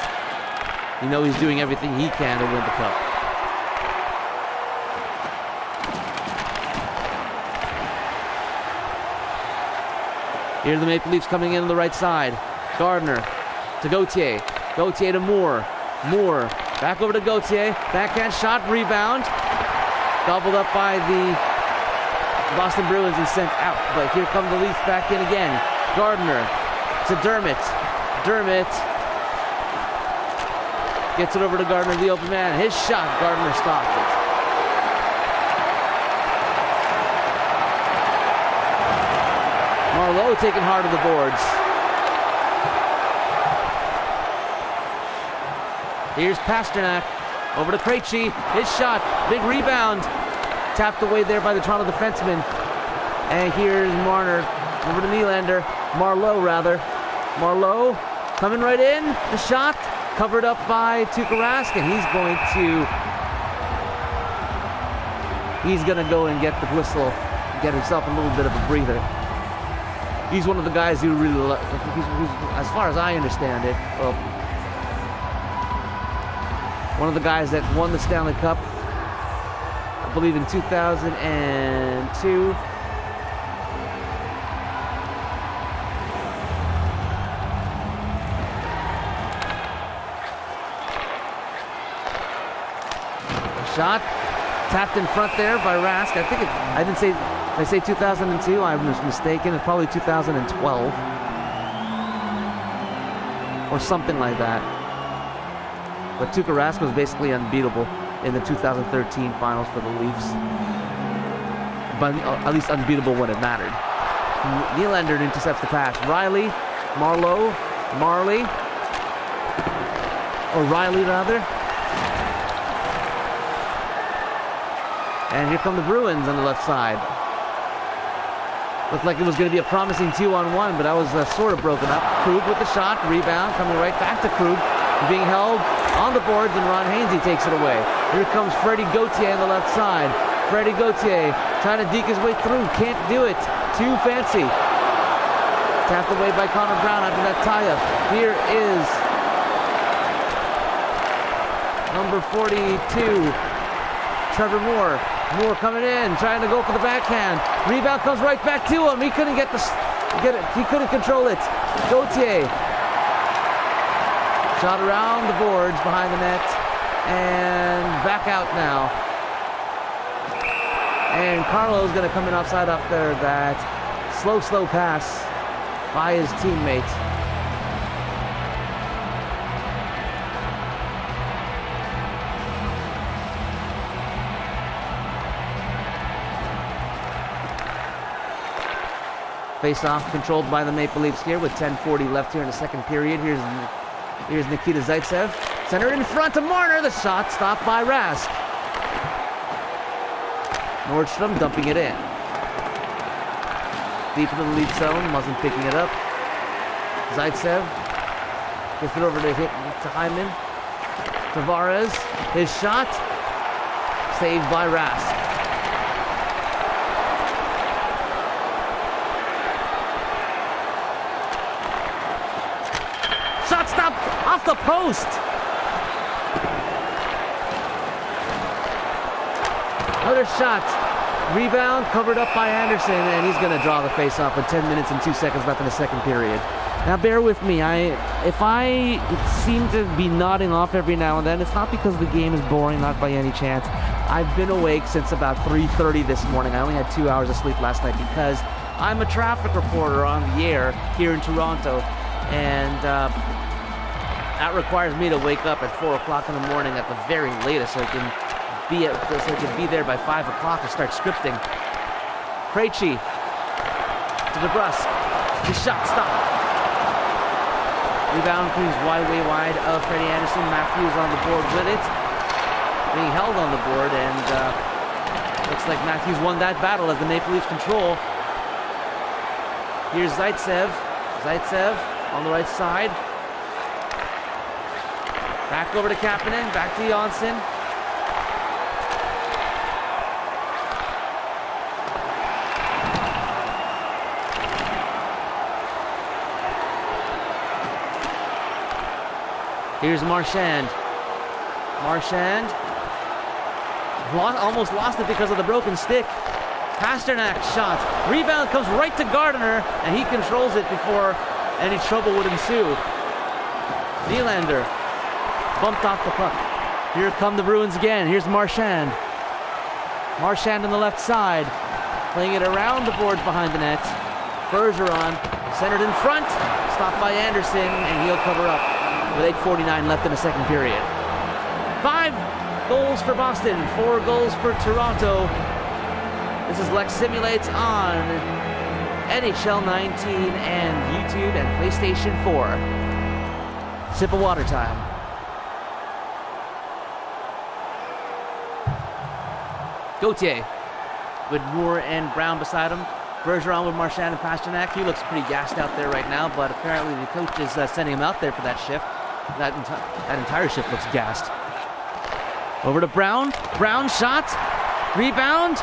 You know he's doing everything he can to win the cup. Here are the Maple Leafs coming in on the right side. Gardner to Gauthier. Gauthier to Moore. Moore back over to Gauthier. Backhand shot, rebound. Gobbled up by the Boston Bruins and sent out. But here come the Leafs back in again. Gardner to Dermott. Dermott gets it over to Gardner, the open man. His shot, Gardner stopped it. Marleau taking hard to the boards. Here's Pasternak over to Krejci. His shot, big rebound. Tapped away there by the Toronto defenseman. And here's Marner over to Nylander. Marleau, rather. Marleau coming right in. The shot covered up by Tuukka Rask, and he's going to go and get the whistle, get himself a little bit of a breather. He's one of the guys who really, as far as I understand it, well, one of the guys that won the Stanley Cup, I believe in 2002. Shot tapped in front there by Rask. I think I didn't say. I say 2002. I was mistaken. It's probably 2012 or something like that. But Tuukka Rask was basically unbeatable in the 2013 finals for the Leafs. But at least unbeatable when it mattered. Nylander intercepts the pass. Riley, Marleau, Marley, or Riley rather. And here come the Bruins on the left side. Looked like it was going to be a promising 2-on-1, but that was sort of broken up. Krug with the shot, rebound, coming right back to Krug. Being held on the boards, and Ron Hainsey takes it away. Here comes Freddie Gauthier on the left side. Freddie Gauthier trying to deke his way through. Can't do it. Too fancy. Tapped away by Connor Brown after that tie-up. Here is number 42, Trevor Moore. Moore coming in, trying to go for the backhand. Rebound comes right back to him. He couldn't get it. He couldn't control it. Gauthier. Shot around the boards behind the net. And back out now. And Carlo's going to come in offside after that slow pass by his teammate. Face-off controlled by the Maple Leafs here with 10:40 left here in the second period. Here's Here's Nikita Zaitsev. Center in front of Marner. The shot stopped by Rask. Nordstrom dumping it in. Deep into the lead zone. Wasn't picking it up. Zaitsev gets it over to Hyman. Tavares. His shot. Saved by Rask. Shot stopped off the post. Another shot. Rebound covered up by Anderson, and he's going to draw the face-off with 10 minutes and 2 seconds left in the second period. Now bear with me. If I seem to be nodding off every now and then, it's not because the game is boring, not by any chance. I've been awake since about 3:30 this morning. I only had 2 hours of sleep last night because I'm a traffic reporter on the air here in Toronto, and that requires me to wake up at 4 o'clock in the morning at the very latest so I can be there by 5 o'clock to start scripting. Krejci to DeBrusk. His shot stopped. Rebound comes way wide of Freddie Anderson. Matthews on the board with it. Being held on the board, and looks like Matthews won that battle as the Maple Leafs control. Here's Zaitsev. Zaitsev on the right side. Back over to Kapanen. Back to Johnsson. Here's Marchand. Marchand almost lost it because of the broken stick. Pasternak shot. Rebound comes right to Gardiner, and he controls it before any trouble would ensue. Nylander bumped off the puck. Here come the Bruins again. Here's Marchand. Marchand on the left side. Playing it around the boards behind the net. Bergeron centered in front. Stopped by Anderson, and he'll cover up with 8:49 left in the second period. 5 goals for Boston, 4 goals for Toronto. This is Lex Simulates on NHL 19 and YouTube and PlayStation 4. Sip of water time. Gauthier with Moore and Brown beside him. Bergeron with Marchand and Pasternak. He looks pretty gassed out there right now, but apparently the coach is sending him out there for that shift. That entire shift looks gassed. Over to Brown. Brown shot. Rebound.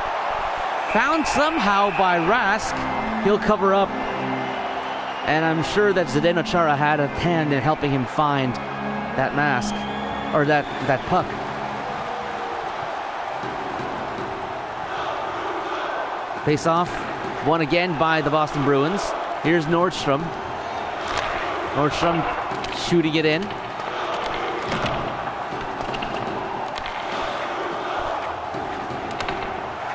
Found somehow by Rask. He'll cover up. And I'm sure that Zdeno Chara had a hand in helping him find that mask. Or that puck. Face off. Won again by the Boston Bruins. Here's Nordstrom. Nordstrom shooting it in.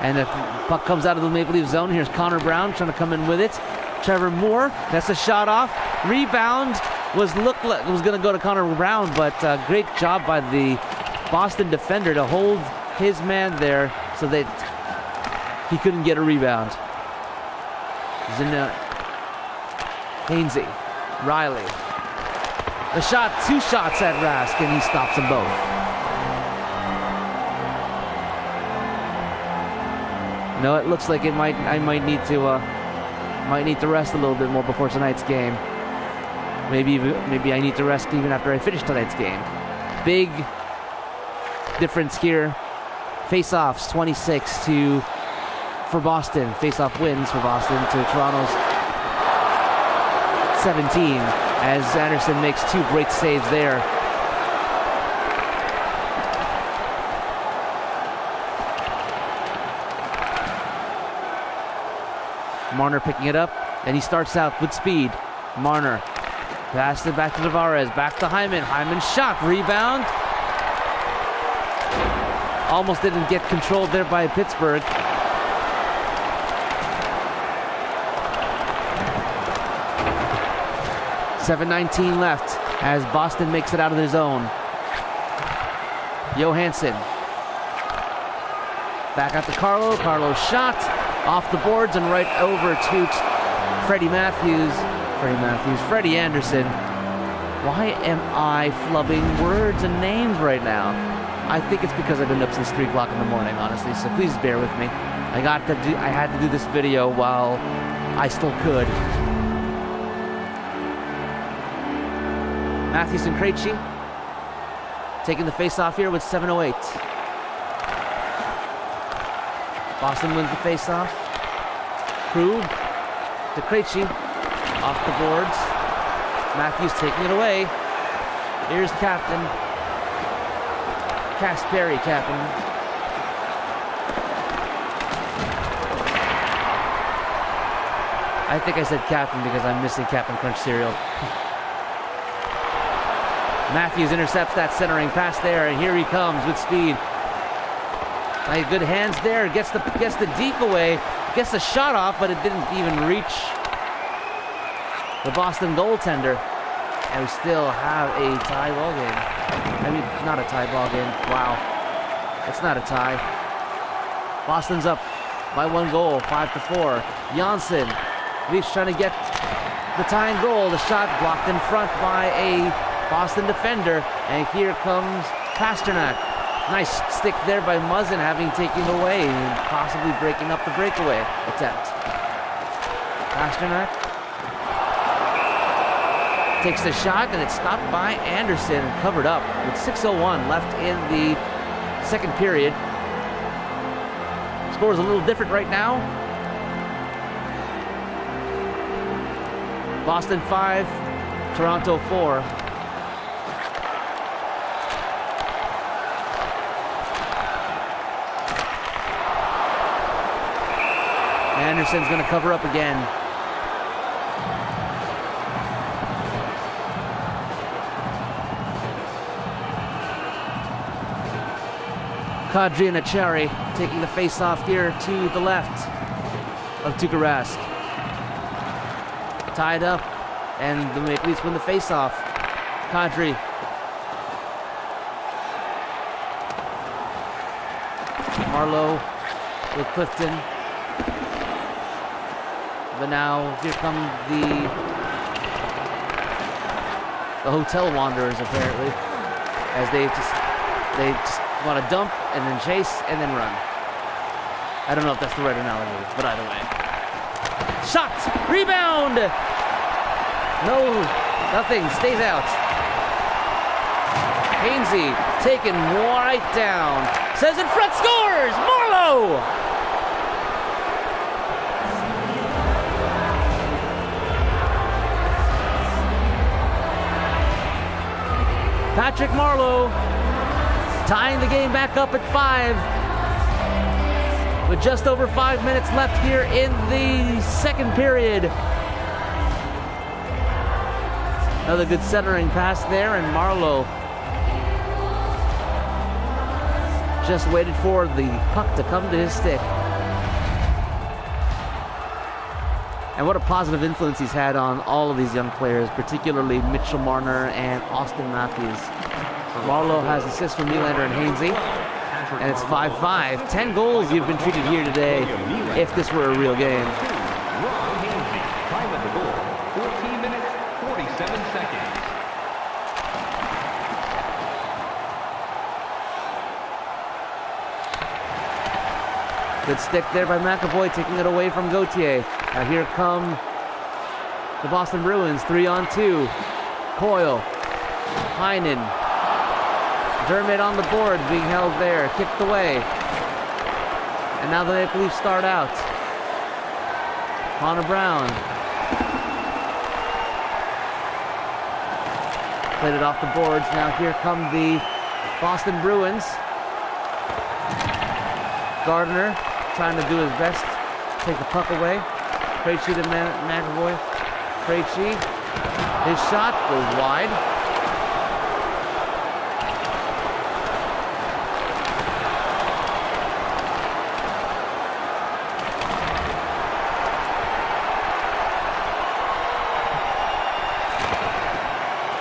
And the puck comes out of the Maple Leaf zone. Here's Connor Brown trying to come in with it. Trevor Moore, that's a shot off. Rebound was going to go to Connor Brown, but great job by the Boston defender to hold his man there so that he couldn't get a rebound. Hainsey, Riley. The shot, 2 shots at Rask, and he stops them both. No, it looks like I might need to rest a little bit more before tonight's game. Maybe I need to rest even after I finish tonight's game. Big difference here. Face-offs 26 for Boston. Face-off wins for Boston to Toronto's 17 as Anderson makes 2 great saves there. Marner picking it up, and he starts out with speed. Marner passed it back to Tavares, back to Hyman. Hyman shot, rebound. Almost didn't get controlled there by Pittsburgh. .7:19 left as Boston makes it out of their zone. Johansson. Back out to Carlo. Carlo's shot off the boards and right over to Freddie Anderson. Why am I flubbing words and names right now? I think it's because I've been up since 3 o'clock in the morning, honestly, so please bear with me. I had to do this video while I still could. Matthews and Krejci taking the face-off here with 7:08. Boston wins the face-off. Krug to Krejci, off the boards. Matthews taking it away. Here's captain. Kasperi, captain. I think I said captain because I'm missing Captain Crunch cereal. Matthews intercepts that centering pass there, and here he comes with speed. Good hands there. Gets the deep away. Gets the shot off, but it didn't even reach the Boston goaltender. And we still have a tie ball game. I mean, not a tie ball game. Wow. It's not a tie. Boston's up by 1 goal, 5-4. Janssen, he's trying to get the tying goal. The shot blocked in front by a Boston defender. And here comes Pasternak. Nice stick there by Muzzin, having taken away and possibly breaking up the breakaway attempt. Pasternak takes the shot, and it's stopped by Anderson and covered up with 6:01 left in the second period. Score is a little different right now. Boston 5, Toronto 4. Anderson's going to cover up again. Kadri and Achari taking the face-off here to the left of Tuukka Rask. Tied up, and the Maple Leafs win the face-off. Kadri. Marlowe with Clifton. But now here come the Hotel Wanderers, apparently, as they just want to dump and then chase and then run. I don't know if that's the right analogy, but either way. Shot! Rebound! No, nothing. Stays out. Hainsey taken right down. Says in front, scores! Marlowe! Patrick Marleau tying the game back up at 5 with just over 5 minutes left here in the second period. Another good centering pass there, and Marleau just waited for the puck to come to his stick. And what a positive influence he's had on all of these young players, particularly Mitchell Marner and Austin Matthews. Marleau has assists from Nylander and Hainsey, and it's 5-5. 10 goals you've been treated here today if this were a real game. Time of the goal, 14 minutes, 47 seconds. Good stick there by McAvoy, taking it away from Gauthier. Now here come the Boston Bruins, 3-on-2. Coyle, Heinen, Dermott on the board, being held there, kicked away. And now the Maple Leafs start out. Connor Brown. Played it off the boards. Now here come the Boston Bruins. Gardner trying to do his best, take the puck away. Krejci to McAvoy. Krejci, his shot goes wide.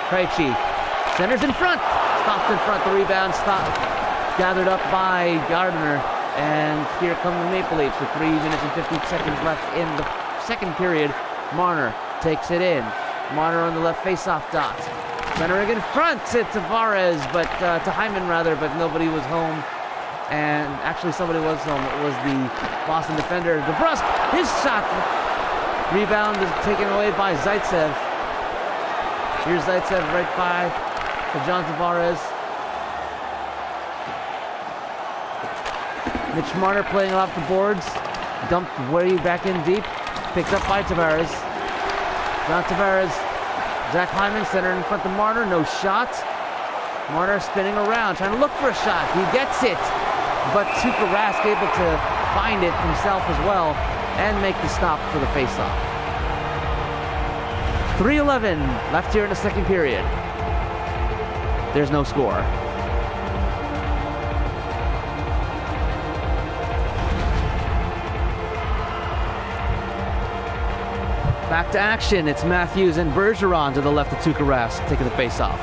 Krejci centers in front, stopped in front. The rebound stopped, gathered up by Gardner. And here come the Maple Leafs with 3 minutes and 50 seconds left in the second period. Marner takes it in. Marner on the left face-off dot. Centering in front to Tavares, but to Hyman rather, but nobody was home. And actually somebody was home. It was the Boston defender, DeBrusk. His shot. Rebound is taken away by Zaitsev. Here's Zaitsev right by to John Tavares. Mitch Marner playing off the boards. Dumped way back in deep. Picked up by Tavares. John Tavares. Zach Hyman center in front of Marner. No shot. Marner spinning around, trying to look for a shot. He gets it. But Tuukka Rask able to find it himself as well and make the stop for the faceoff. 3:11 left here in the second period. There's no score. Back to action. It's Matthews and Bergeron to the left of Tuukka Rask taking the faceoff.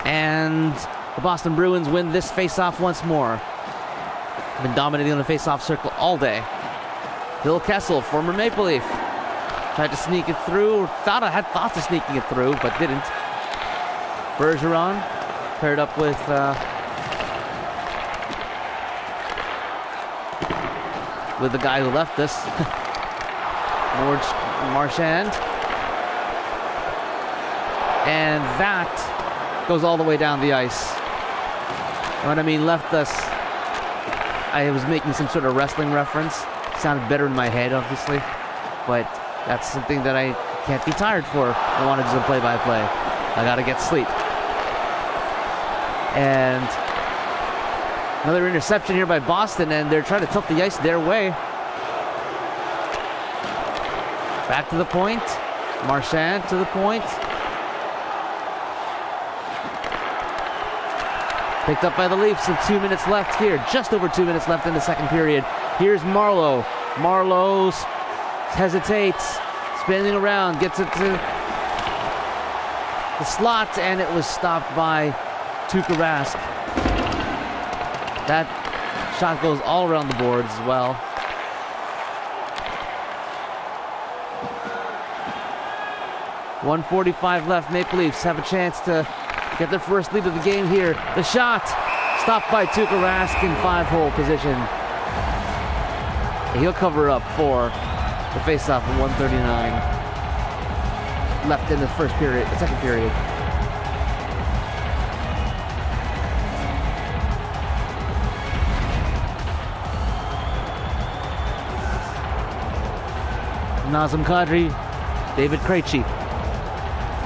And the Boston Bruins win this faceoff once more. Been dominating on the faceoff circle all day. Bill Kessel, former Maple Leaf, tried to sneak it through, had thoughts of sneaking it through, but didn't. Bergeron paired up with the guy who left us, Marchand. And that goes all the way down the ice. What I mean, left us, I was making some sort of wrestling reference. Sounded better in my head, obviously. But that's something that I can't be tired for. I want to do some play-by-play. I gotta get sleep. And another interception here by Boston, and they're trying to tilt the ice their way. Back to the point. Marchand to the point. Picked up by the Leafs with 2 minutes left here. Just over 2 minutes left in the second period. Here's Marleau. Marleau hesitates. Spinning around. Gets it to the slot, and it was stopped by Tuukka Rask. That shot goes all around the boards as well. .145 left. Maple Leafs have a chance to get their first lead of the game here. The shot stopped by Tuukka Rask in 5-hole position. He'll cover up for the faceoff at 1:39 left in the second period. Nazem Kadri, David Krejci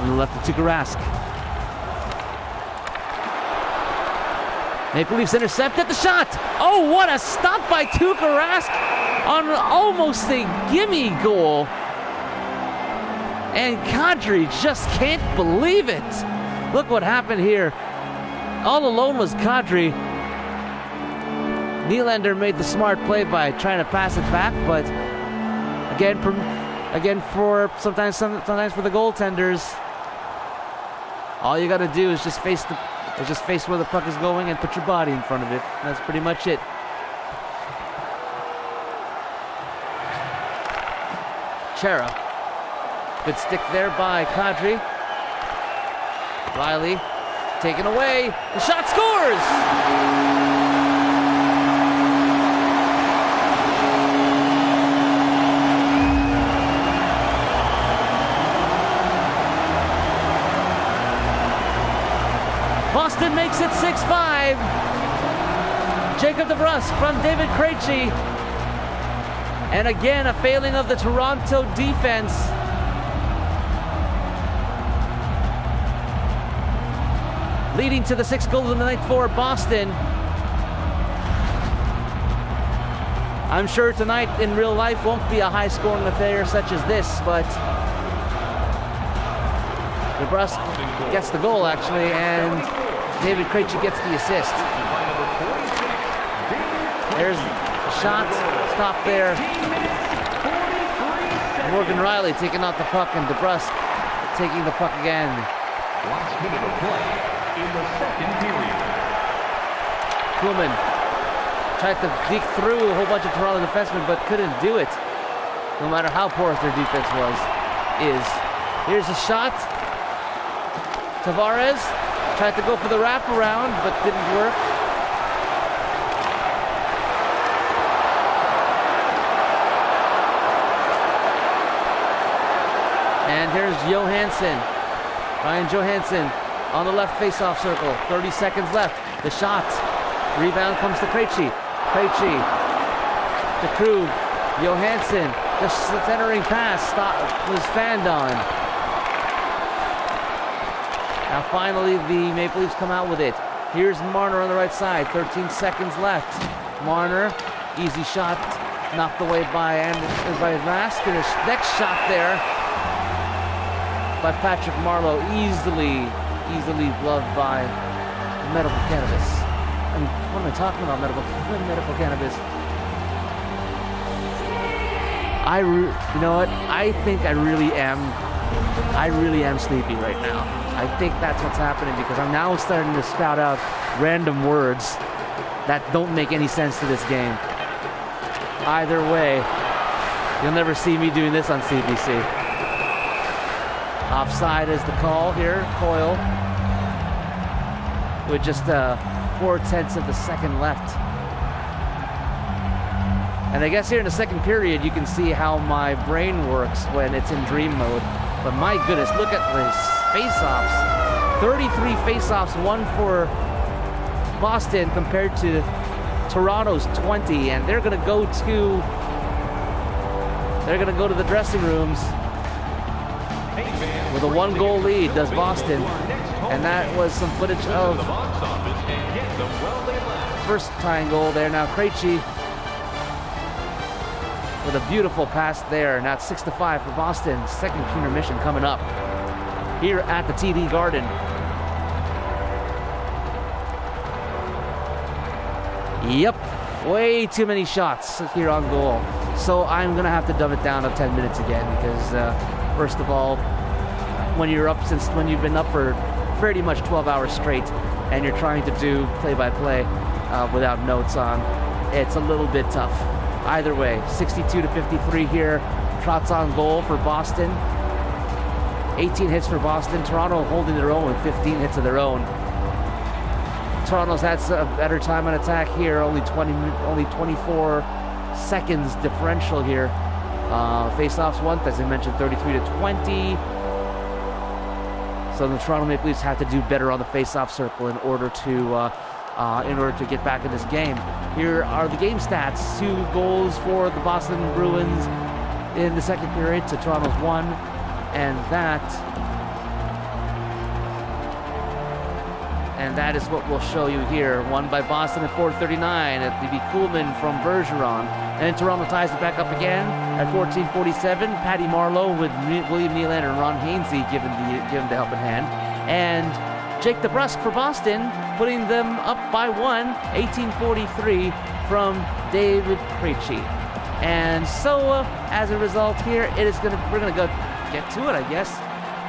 on the left of Tuukka Rask. Maple Leafs intercepted the shot. Oh, what a stop by Tuukka Rask on almost a gimme goal. And Kadri just can't believe it. Look what happened here. All alone was Kadri. Nylander made the smart play by trying to pass it back, but again for sometimes for the goaltenders, all you got to do is just face where the puck is going and put your body in front of it. That's pretty much it. Chara. Good stick there by Kadri. Riley taken away. The shot scores! Boston makes it 6-5. Jacob DeBrusk from David Krejci. And again, a failing of the Toronto defense. Leading to the 6th goal of the night for Boston. I'm sure tonight in real life won't be a high-scoring affair such as this, but DeBrusk gets the goal, actually, and David Krejci gets the assist. There's a shot, stop there. Morgan Riley taking out the puck, and DeBrusk taking the puck again. Last minute of play in the second period. Kuhlman tried to deke through a whole bunch of Toronto defensemen, but couldn't do it. No matter how porous their defense is. Here's a shot. Tavares tried to go for the wraparound, but didn't work. And here's Johansson. Ryan Johansson on the left face-off circle. 30 seconds left. The shot. Rebound comes to Krejci. Krejci to Krug. Johansson. The centering pass was fanned on. Now finally the Maple Leafs come out with it. Here's Marner on the right side. 13 seconds left. Marner, easy shot, knocked away by Rask. And his next shot there by Patrick Marleau, easily gloved by medical cannabis. I mean, what am I talking about? Medical cannabis. You know what? I think I really am sleepy right now. I think that's what's happening because I'm now starting to spout out random words that don't make any sense to this game. Either way, you'll never see me doing this on CBC. Offside is the call here. Coyle with just 4/10 of the second left. And I guess here in the second period, you can see how my brain works when it's in dream mode. But my goodness, look at this face-offs. 33 face-offs, one for Boston compared to Toronto's 20. And they're gonna go to the dressing rooms with a 1-goal lead, does Boston. And that was some footage of first tying goal there. Now Krejci with a beautiful pass there. Now it's 6-5 for Boston. Second intermission coming up here at the TD Garden. Yep, way too many shots here on goal. So I'm gonna have to dumb it down to 10 minutes again because first of all, when you've been up for pretty much 12 hours straight and you're trying to do play-by-play without notes on, it's a little bit tough. Either way, 62-53 here. Trotz on goal for Boston. 18 hits for Boston. Toronto holding their own with 15 hits of their own. Toronto's had a better time on attack here. Only 24 seconds differential here. Face-offs won, as I mentioned, 33-20. So the Toronto Maple Leafs had to do better on the face-off circle in order to get back in this game. Here are the game stats. 2 goals for the Boston Bruins in the second period to Toronto's 1. And that is what we'll show you here. Won by Boston at 4:39 at the Kuhlman from Bergeron. And Toronto ties it back up again at 14:47. Patty Marleau with William Nylander and Ron Hainsey giving the helping hand. And Jake DeBrusk for Boston, putting them up by 1, 18:43 from David Krejci. And so, as a result here, we're gonna go get to it, I guess.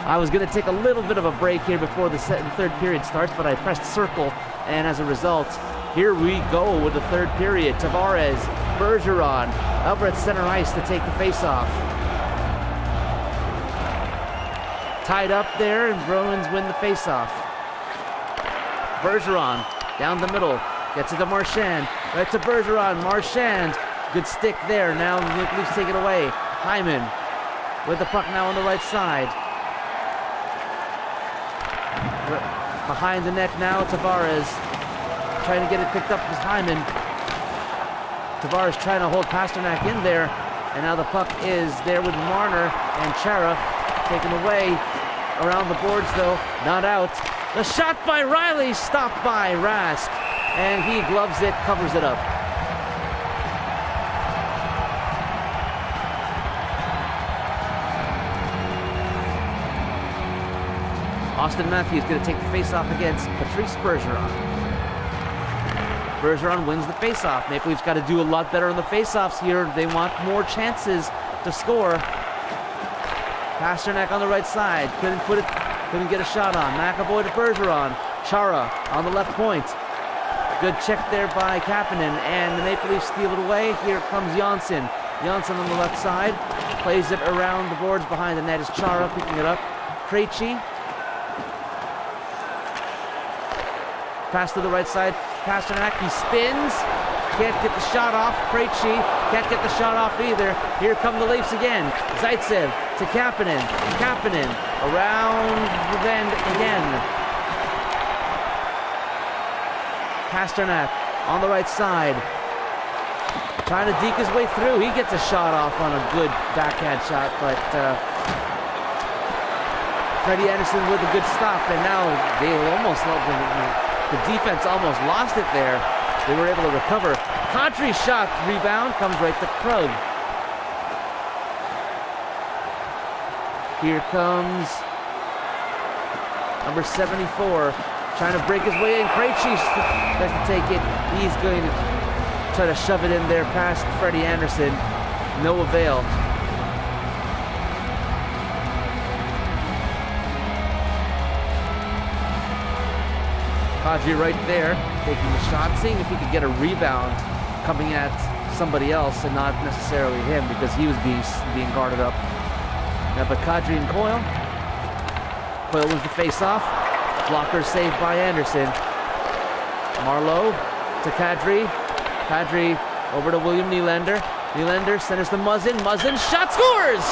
I was gonna take a little bit of a break here before the third period starts, but I pressed circle, and as a result, here we go with the third period. Tavares, Bergeron, over at center ice to take the face-off. Tied up there, and Bruins win the face-off. Bergeron down the middle, gets it to Marchand, right to Bergeron. Marchand, good stick there. Now the Maple Leafs take it away. Hyman with the puck now on the right side. Behind the net now, Tavares trying to get it picked up with Hyman. Tavares trying to hold Pasternak in there, and now the puck is there with Marner and Chara taken away around the boards though, not out. The shot by Riley, stopped by Rask, and he gloves it, covers it up. Austin Matthews going to take the face-off against Patrice Bergeron. Bergeron wins the face-off. Maple Leafs got to do a lot better on the face-offs here. They want more chances to score. Pasternak on the right side. Couldn't get a shot on. McAvoy to Bergeron. Chara on the left point. Good check there by Kapanen, and the Maple Leafs steal it away. Here comes Janssen. Janssen on the left side. Plays it around the boards. Behind the net is Chara picking it up. Krejci. Pass to the right side. Pasternak, he spins. Can't get the shot off. Krejci can't get the shot off either. Here come the Leafs again. Zaitsev to Kapanen. Kapanen around the bend again. Pasternak on the right side. Trying to deke his way through. He gets a shot off on a good backhand shot, but Freddie Anderson with a good stop, and now they almost, the defense almost lost it there. They were able to recover. Kadri's shot, rebound, comes right to Krug. Here comes number 74, trying to break his way in. Krejci doesn't take it. He's going to try to shove it in there past Freddie Anderson. No avail. Kadri right there, taking the shot, seeing if he could get a rebound coming at somebody else and not necessarily him, because he was being guarded up. Now, but Kadri and Coyle. Coyle wins the face-off. Blocker saved by Anderson. Marleau to Kadri. Kadri over to William Nylander. Nylander centers to Muzzin. Muzzin shot, scores!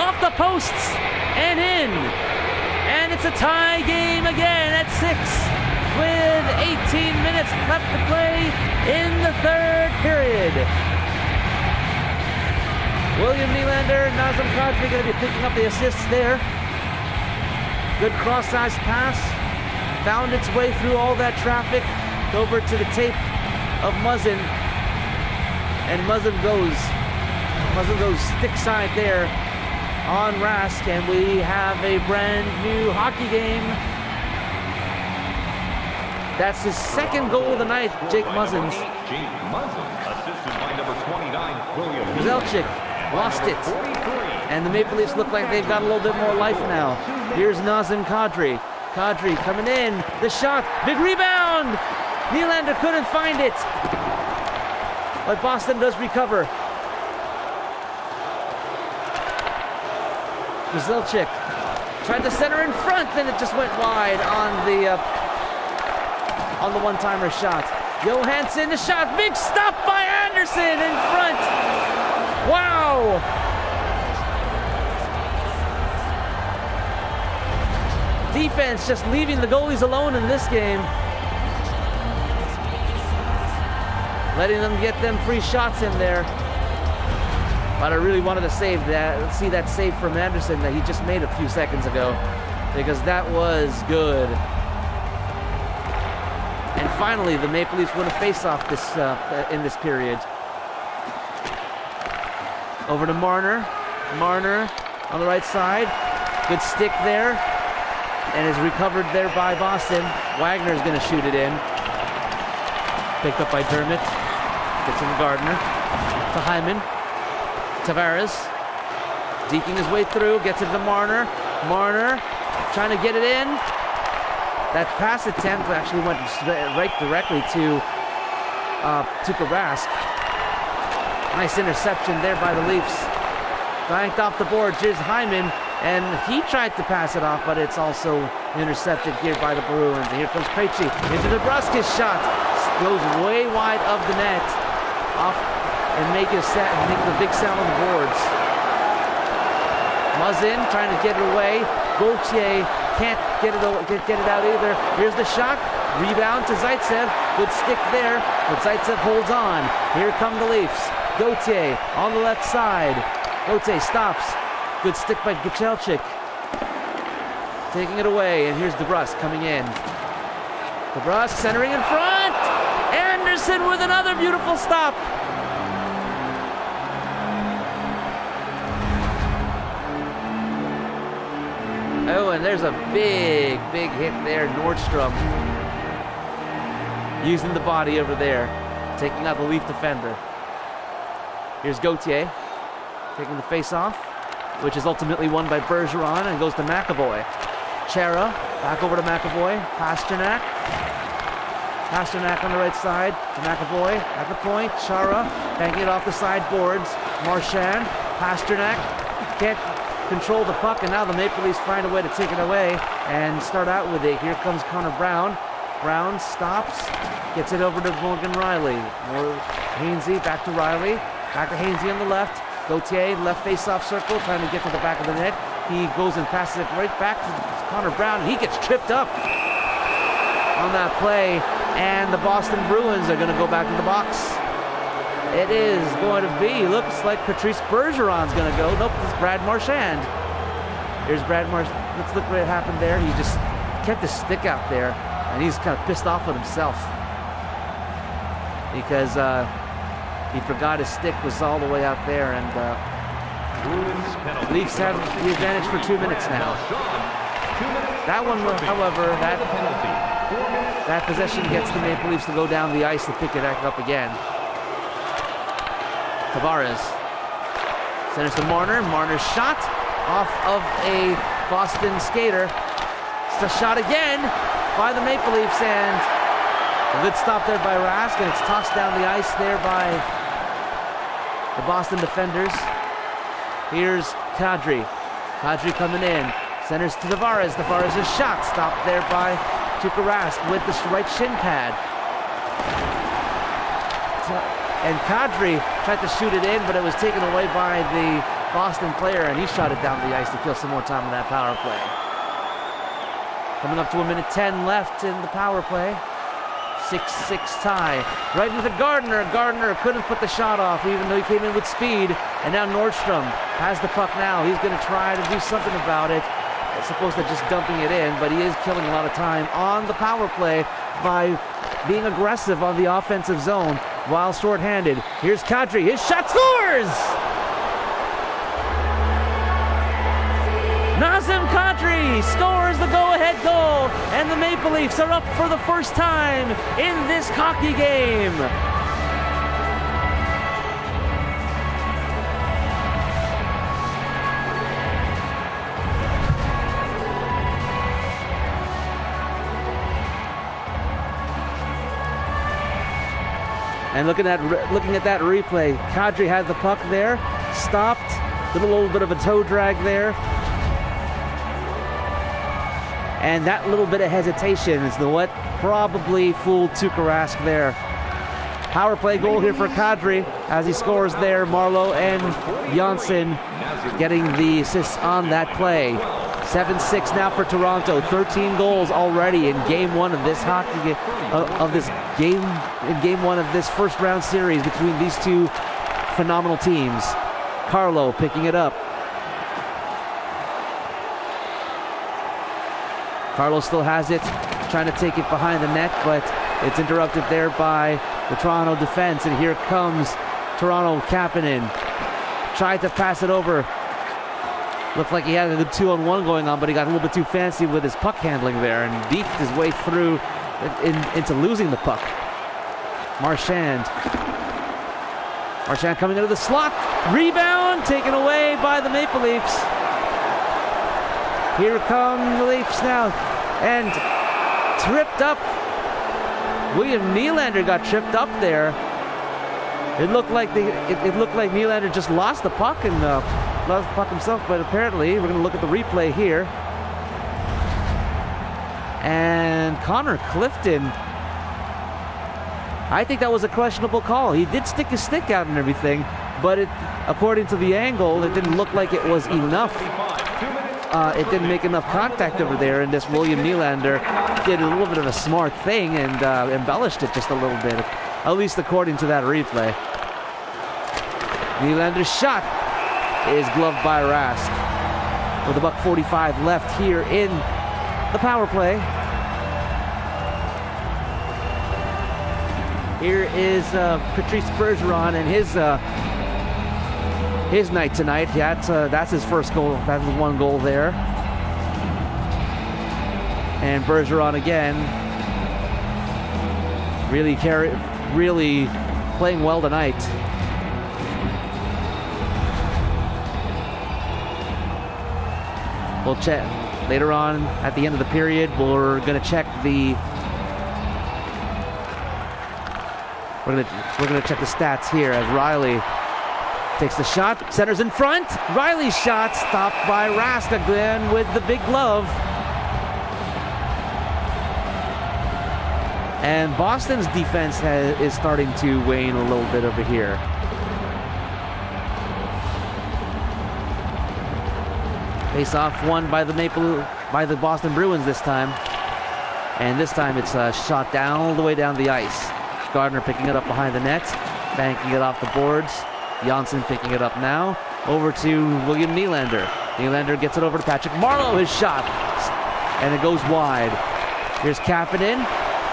Off the posts and in. And it's a tie game again at 6 with 18 minutes left to play in the third period. William Nylander, Nazem Kadri going to be picking up the assists there. Good cross-ice pass. Found its way through all that traffic over to the tape of Muzzin. And Muzzin goes stick side there on Rask, and we have a brand new hockey game. That's his second goal of the night, Jake Muzzin's. Jake Muzzin, assisted by number 29, William Zelchik lost it. And the Maple Leafs look like they've got a little bit more life now. Here's Nazem Kadri. Kadri coming in. The shot. Big rebound. Nylander couldn't find it. But Boston does recover. Zelchik tried to center in front, then it just went wide on the one-timer shot. Johansson, the shot, big stop by Anderson in front. Wow! Defense just leaving the goalies alone in this game. Letting them get them free shots in there. But I really wanted to see that save from Anderson that he just made a few seconds ago, because that was good. And finally, the Maple Leafs win a face-off in this period. Over to Marner. Marner on the right side. Good stick there. And is recovered there by Boston. Wagner's going to shoot it in. Picked up by Dermott. Gets in Gardner. To Hyman. Tavares. Deking his way through. Gets it to Marner. Marner trying to get it in. That pass attempt actually went right directly to Rask. Nice interception there by the Leafs. Banked off the board. Here's Hyman, and he tried to pass it off, but it's also intercepted here by the Bruins. And here comes Krejci into DeBrusk's shot. Goes way wide of the net. Off and make the big sound on the boards. Muzzin trying to get it away. Gauthier can't get it out either. Here's the shot. Rebound to Zaitsev. Good stick there, but Zaitsev holds on. Here come the Leafs. Gauthier on the left side. Gauthier stops. Good stick by Gachelchik. Taking it away, and here's DeBrusk coming in. DeBrusk centering in front. Anderson with another beautiful stop. Oh, and there's a big hit there. Nordstrom using the body over there, taking out the Leaf defender. Here's Gauthier taking the face-off, which is ultimately won by Bergeron, and goes to McAvoy. Chara back over to McAvoy. Pasternak Pasternak on the right side to McAvoy at the point. Chara banking it off the sideboards. Marchand, Pasternak can't control the puck, and now the Maple Leafs find a way to take it away and start out with it. Here comes Connor Brown. Brown stops, gets it over to Morgan Riley. More Hainsey, back to Riley. Back to Hainsey on the left. Gauthier, left face-off circle, trying to get to the back of the net. He goes and passes it right back to Connor Brown, and he gets tripped up on that play, and the Boston Bruins are going to go back to the box. It is going to be, looks like Patrice Bergeron's going to go. Nope, it's Brad Marchand. Here's Brad Marchand. Let's look what happened there. He just kept his stick out there, and he's kind of pissed off with himself because he forgot his stick was all the way out there, and Leafs have the advantage for 2 minutes now. That one, however, that possession gets the Maple Leafs to go down the ice to pick it back up again. Tavares centers to Marner. Marner's shot off of a Boston skater. It's a shot again by the Maple Leafs, and a good stop there by Rask, and it's tossed down the ice there by the Boston defenders. Here's Kadri. Kadri coming in. Centers to Tavares. Tavares' shot stopped there by Tuukka Rask with the right shin pad. And Kadri tried to shoot it in, but it was taken away by the Boston player, and he shot it down the ice to kill some more time on that power play. Coming up to 1:10 left in the power play. 6-6 tie. Right into Gardner. Gardner couldn't put the shot off, even though he came in with speed. And now Nordstrom has the puck now. He's going to try to do something about it. As opposed to just dumping it in, but he is killing a lot of time on the power play by being aggressive on the offensive zone while shorthanded. Here's Kadri. His shot scores! Nazem Kadri scores the go-ahead goal, and the Maple Leafs are up for the first time in this hockey game. And looking at that replay, Kadri had the puck there, stopped, did a little bit of a toe drag there. And that little bit of hesitation is what probably fooled Tuukka Rask there. Power play goal here for Kadri as he scores there. Marleau and Janssen getting the assists on that play. 7-6 now for Toronto. 13 goals already in game one of this hockey game, in game one of this first round series between these two phenomenal teams. Carlo picking it up. Carlo still has it, trying to take it behind the net, but it's interrupted there by the Toronto defense. And here comes Toronto Kapanen. Tried to pass it over. Looked like he had a good 2-on-1 going on, but he got a little bit too fancy with his puck handling there and deked his way through into losing the puck. Marchand coming into the slot. Rebound taken away by the Maple Leafs. Here come the Leafs now, and tripped up. William Nylander got tripped up there. It looked like Nylander just lost the puck and lost the puck himself, but apparently we're going to look at the replay here. And Connor Clifton, I think that was a questionable call. He did stick his stick out and everything, but according to the angle, it didn't look like it was enough. It didn't make enough contact over there, and this William Nylander did a little bit of a smart thing and embellished it just a little bit, at least according to that replay. Nylander's shot is gloved by Rask with about 1:45 left here in the power play. Here is Patrice Bergeron and his night tonight. That's his first goal. That was one goal there. And Bergeron again, really playing well tonight. We'll check later on at the end of the period. We're going to check the We're gonna check the stats here as Riley takes the shot, centers in front. Riley's shot stopped by Rask again with the big glove. And Boston's defense is starting to wane a little bit over here. Face-off won by the Boston Bruins this time. And this time it's shot down all the way down the ice. Gardner picking it up behind the net, banking it off the boards. Janssen picking it up now. Over to William Nylander. Nylander gets it over to Patrick Marleau. His shot. And it goes wide. Here's Kapanen.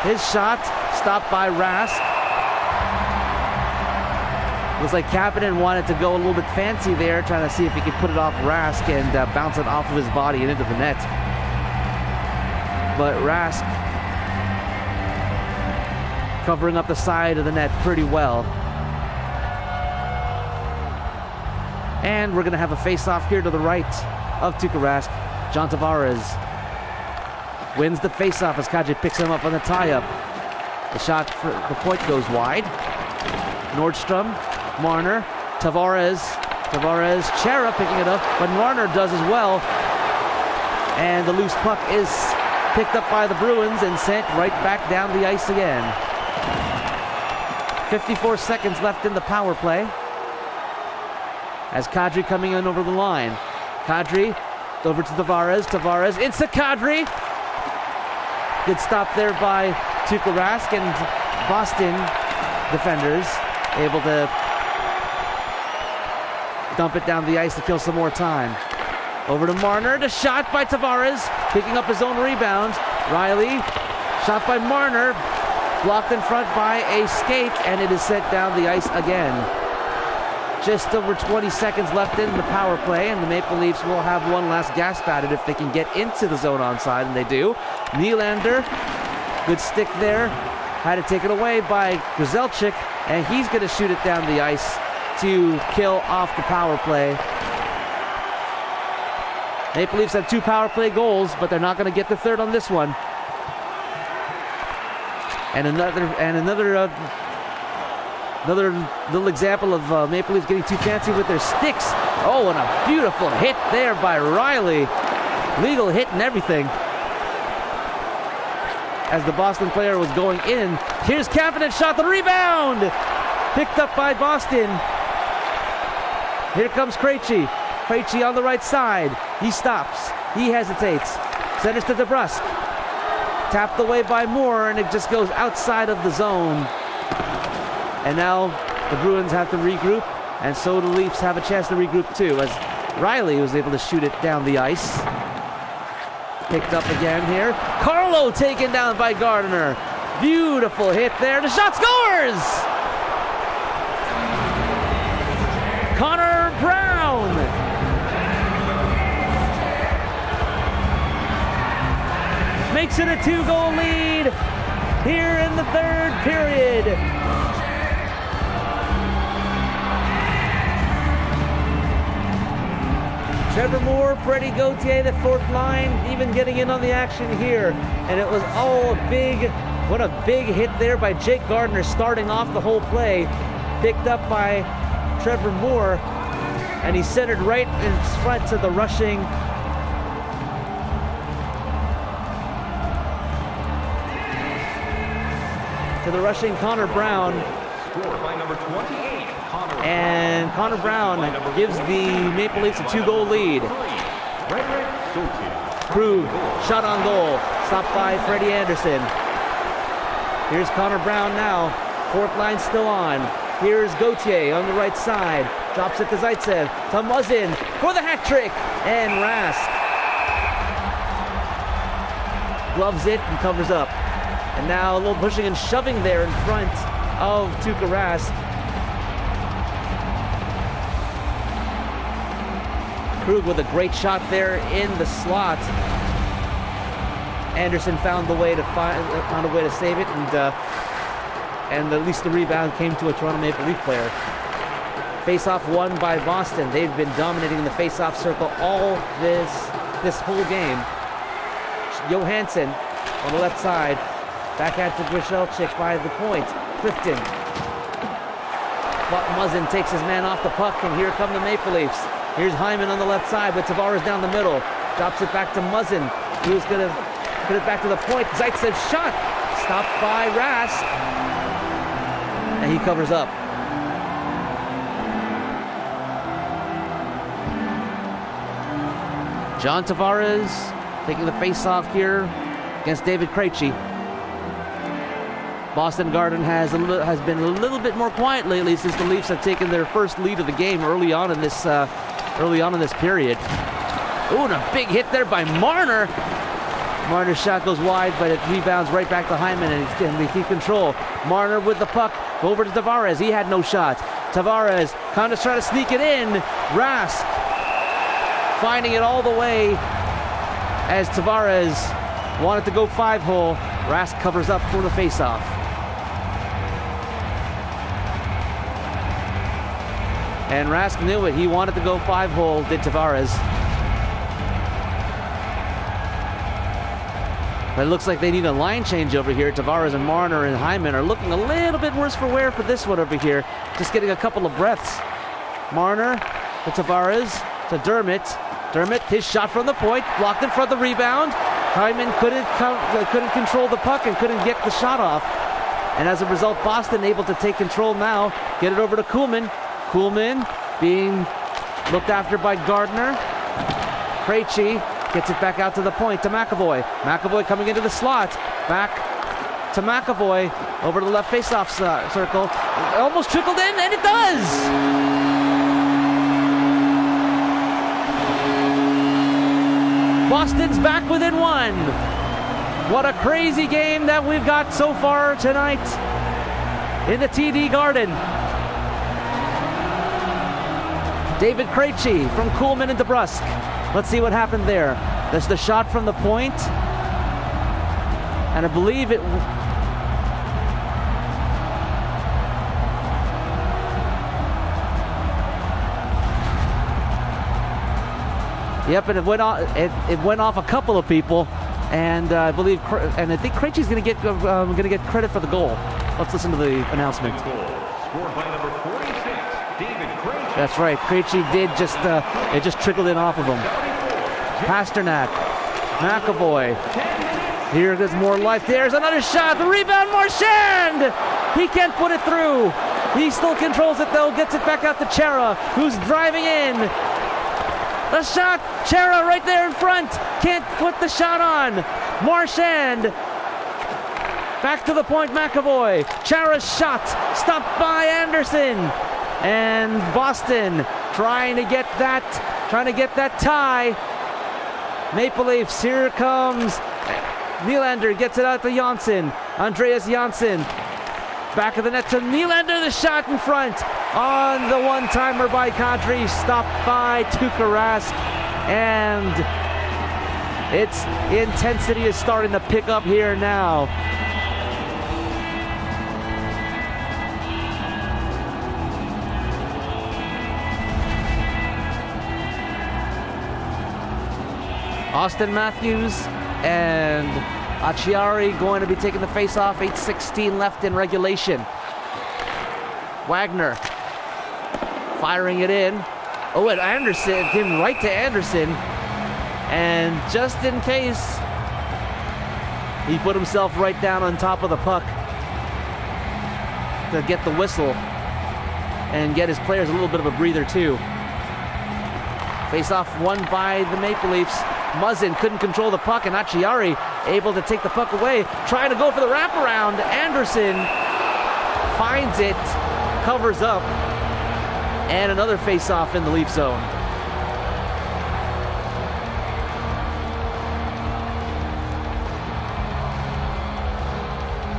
His shot stopped by Rask. Looks like Kapanen wanted to go a little bit fancy there, trying to see if he could put it off Rask and bounce it off of his body and into the net. But Rask covering up the side of the net pretty well. And we're going to have a face-off here to the right of Tuukka Rask. John Tavares wins the face-off as Kadri picks him up on the tie-up. The shot for the point goes wide. Nordstrom, Marner, Tavares, Chara picking it up, but Marner does as well. And the loose puck is picked up by the Bruins and sent right back down the ice again. 54 seconds left in the power play. As Kadri coming in over the line. Kadri over to Tavares. Tavares into Kadri. Good stop there by Tuukka Rask, and Boston defenders able to dump it down the ice to kill some more time. Over to Marner. The shot by Tavares, picking up his own rebound. Riley, shot by Marner, blocked in front by a skate, and it is sent down the ice again. Just over 20 seconds left in the power play, and the Maple Leafs will have one last gasp at it if they can get into the zone onside, and they do. Nylander, good stick there. Had to take it away by Grzelcyk, and he's going to shoot it down the ice to kill off the power play. Maple Leafs have 2 power play goals, but they're not going to get the third on this one. And another little example of Maple Leafs getting too fancy with their sticks. Oh, and a beautiful hit there by Riley. Legal hit and everything. As the Boston player was going in. Here's Kapanen, shot the rebound. Picked up by Boston. Here comes Krejci. Krejci on the right side. He stops. He hesitates. Centers to DeBrusk. Tapped away by Moore, and it just goes outside of the zone. And now the Bruins have to regroup, and so the Leafs have a chance to regroup too, as Riley was able to shoot it down the ice. Picked up again here. Carlo taken down by Gardner. Beautiful hit there. The shot scores! Connor Brown. Makes it a 2-goal lead here in the third period. Trevor Moore, Freddie Gauthier, the fourth line, even getting in on the action here. And it was all big. What a big hit there by Jake Gardner, starting off the whole play. Picked up by Trevor Moore, and he centered right in front to the rushing Connor Brown. Scored by number 28, Connor. And Connor Brown gives the Maple Leafs a 2-goal lead. Krug, shot on goal, stopped by Freddie Anderson. Here's Connor Brown now. Fourth line still on. Here's Gauthier on the right side. Drops it to Zaitsev. To Muzzin for the hat trick. And Rask gloves it and covers up. And now a little pushing and shoving there in front of Tuukka Rask. Krug with a great shot there in the slot. Anderson found a way to save it, and at least the rebound came to a Toronto Maple Leaf player. Face-off won by Boston. They've been dominating the face-off circle all this whole game. Johansson on the left side. Back out to Grzelcyk by the point. Clifton But Muzzin takes his man off the puck, and here come the Maple Leafs. Here's Hyman on the left side, but Tavares down the middle. Drops it back to Muzzin, who's going to put it back to the point. Zaitsev's shot, stopped by Rask, and he covers up. John Tavares taking the face-off here against David Krejci. Boston Garden has been a little bit more quiet lately since the Leafs have taken their first lead of the game early on in this period. Ooh, and a big hit there by Marner. Marner's shot goes wide, but it rebounds right back to Hyman, and they keep control. Marner with the puck over to Tavares. He had no shot. Tavares kind of trying to sneak it in. Rask finding it all the way as Tavares wanted to go 5-hole. Rask covers up for the faceoff. And Rask knew it. He wanted to go 5-hole, did Tavares. But it looks like they need a line change over here. Tavares and Marner and Hyman are looking a little bit worse for wear for this one over here. Just getting a couple of breaths. Marner to Tavares to Dermott. Dermott, his shot from the point, blocked in front of the rebound. Hyman couldn't control the puck and couldn't get the shot off. And as a result, Boston able to take control now. Get it over to Kuhlman. Kuhlman being looked after by Gardner. Krejci gets it back out to the point to McAvoy. McAvoy coming into the slot. Back to McAvoy over to the left faceoff circle. It almost trickled in, and it does! Boston's back within one. What a crazy game that we've got so far tonight in the TD Garden. David Krejci from Kuhlman and DeBrusk. Let's see what happened there. That's the shot from the point. And I believe it... Yep, and it went off a couple of people, and I think Krejci's going to get credit for the goal. Let's listen to the announcement. Scored by number 46, David Krejci. That's right, Krejci did just it just trickled in off of him. Pasternak, McAvoy. Here there's more life. There's another shot. The rebound, Marchand. He can't put it through. He still controls it though. Gets it back out to Chara, who's driving in. The shot, Chara right there in front. Can't put the shot on. Marchand. Back to the point, McAvoy. Chara's shot, stopped by Anderson. And Boston trying to get that tie. Maple Leafs, here comes Nylander, gets it out to Janssen. Andreas Janssen. Back of the net to Nylander, the shot in front. On the one-timer by Kadri, stopped by Tuukka Rask, and its intensity is starting to pick up here now. Austin Matthews and Acciari going to be taking the face-off. 8:16 left in regulation. Wagner firing it in. Oh, and Anderson, him right to Anderson. And just in case, he put himself right down on top of the puck to get the whistle and get his players a little bit of a breather too. Face-off won by the Maple Leafs. Muzzin couldn't control the puck, and Acciari able to take the puck away, trying to go for the wraparound. Anderson finds it, covers up, and another face-off in the Leaf zone.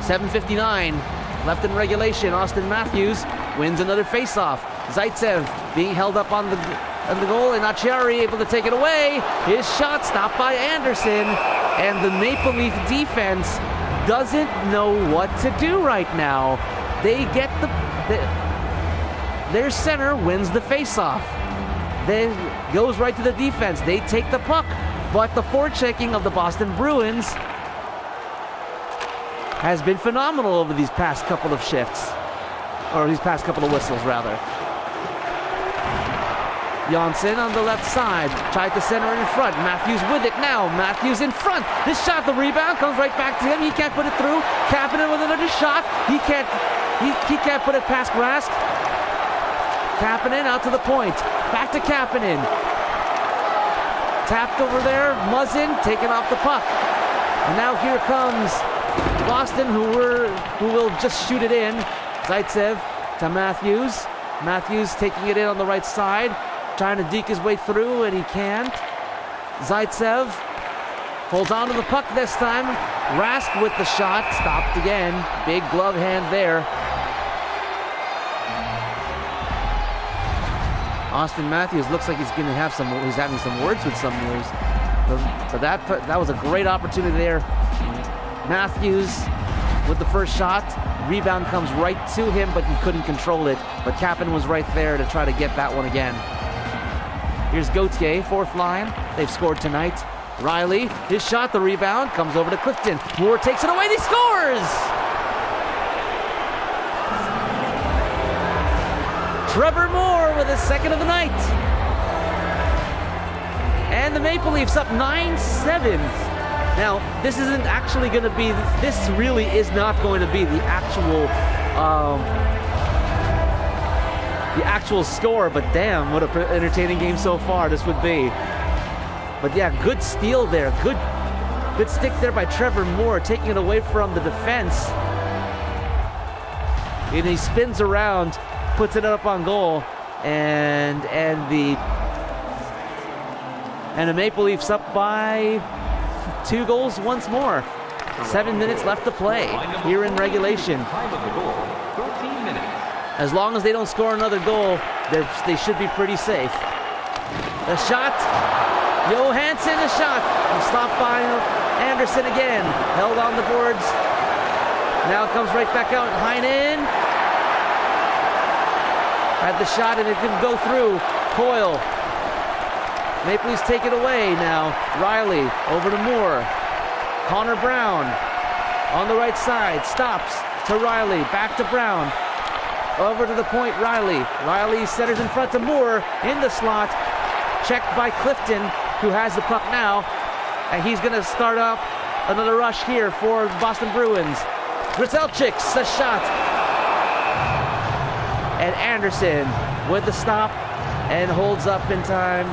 .7:59 left in regulation. Austin Matthews wins another face-off. Zaitsev being held up on the goal, and Acciari able to take it away. His shot stopped by Anderson, and the Maple Leaf defense doesn't know what to do right now. They get their center wins the face-off. Then goes right to the defense. They take the puck, but the forechecking of the Boston Bruins has been phenomenal over these past couple of shifts. or these past couple of whistles, rather. Janssen on the left side, tried to center it in front. Matthews with it now. Matthews in front. This shot, the rebound comes right back to him. He can't put it through. Kapanen with another shot. He can't put it past Rask. Kapanen out to the point. Back to Kapanen. Tapped over there. Muzzin taking off the puck. And now here comes Boston, who will just shoot it in. Zaitsev to Matthews. Matthews taking it in on the right side. Trying to deke his way through, and he can't. Zaitsev holds on to the puck this time. Rask with the shot. Stopped again. Big glove hand there. Austin Matthews looks like he's having some words with some news. But that was a great opportunity there. Matthews with the first shot. Rebound comes right to him, but he couldn't control it. But Kapanen was right there to try to get that one again. Here's Gauthier, fourth line. They've scored tonight. Riley, his shot, the rebound, comes over to Clifton. Moore takes it away, and he scores! Trevor Moore with his second of the night. And the Maple Leafs up 9-7. Now, this isn't actually going to be, this really is not going to be the actual score, but damn, what an entertaining game so far this would be. But yeah, good steal there. Good stick there by Trevor Moore, taking it away from the defense. And he spins around, puts it up on goal, and the Maple Leafs up by 2 goals once more. 7 minutes left to play here in regulation. As long as they don't score another goal, they should be pretty safe. A shot. Johansson, a shot. Stopped by Anderson again. Held on the boards. Now comes right back out. Heinen had the shot and it didn't go through. Coyle. Maple Leafs take it away now. Riley over to Moore. Connor Brown on the right side. Stops to Riley. Back to Brown. Over to the point, Riley. Riley centers in front to Moore in the slot. Checked by Clifton, who has the puck now. And he's going to start off another rush here for the Boston Bruins. Grzelcyk's a shot. And Anderson with the stop and holds up in time.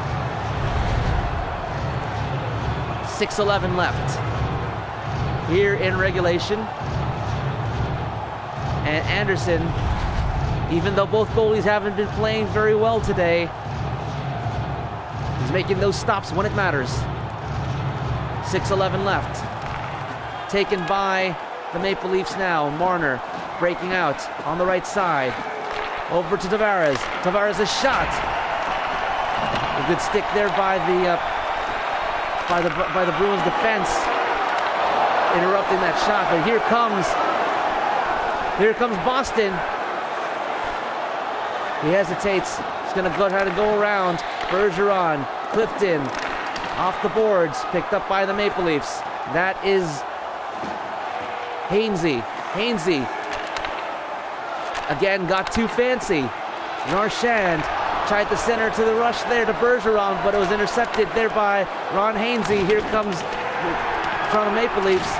6:11 left here in regulation. And Anderson, even though both goalies haven't been playing very well today, he's making those stops when it matters. 6:11 left. Taken by the Maple Leafs now. Marner breaking out on the right side. Over to Tavares. Tavares a shot. A good stick there by the Bruins defense, interrupting that shot. But here comes Boston. He hesitates. He's going to try to go around. Bergeron, Clifton, off the boards, picked up by the Maple Leafs. That is Hainsey. Hainsey again got too fancy. Marchand tried to center to the rush there to Bergeron, but it was intercepted there by Ron Hainsey. Here comes Toronto Maple Leafs.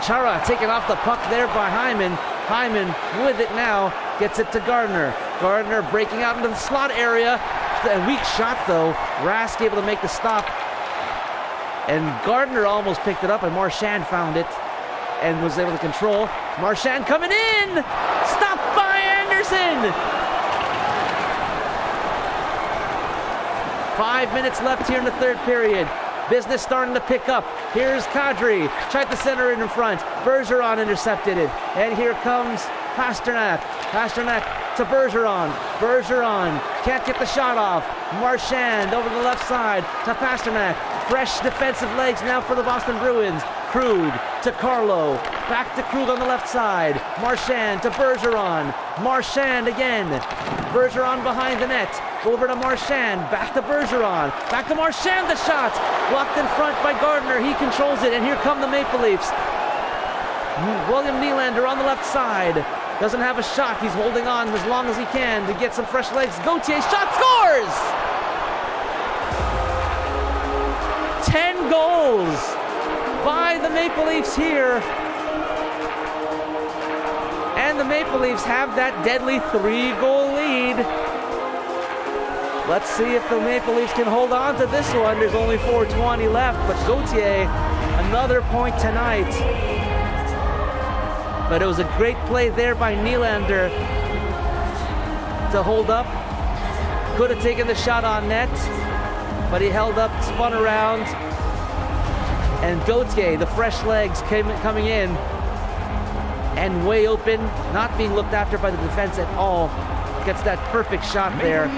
Chara taking off the puck there by Hyman. Hyman with it now, gets it to Gardner. Gardner breaking out into the slot area. A weak shot though. Rask able to make the stop. And Gardner almost picked it up, and Marchand found it and was able to control. Marchand coming in! Stopped by Anderson! 5 minutes left here in the third period. Business starting to pick up. Here's Kadri. Tried to center it in front. Bergeron intercepted it. And here comes Pasternak. Pasternak to Bergeron. Bergeron can't get the shot off. Marchand over the left side to Pasternak. Fresh defensive legs now for the Boston Bruins. Krug to Carlo. Back to Krug on the left side. Marchand to Bergeron. Marchand again. Bergeron behind the net. Over to Marchand. Back to Bergeron. Back to Marchand. The shot. Blocked in front by Gardner. He controls it. And here come the Maple Leafs. William Nylander on the left side. doesn't have a shot. He's holding on as long as he can to get some fresh legs. Gauthier shot, scores! 10 goals by the Maple Leafs here. And the Maple Leafs have that deadly 3-goal lead. Let's see if the Maple Leafs can hold on to this one. There's only 4:20 left, but Gauthier, another point tonight. But it was a great play there by Nylander to hold up. Could have taken the shot on net, but he held up, spun around, and Gauthier, the fresh legs coming in, and way open, not being looked after by the defense at all. Gets that perfect shot there,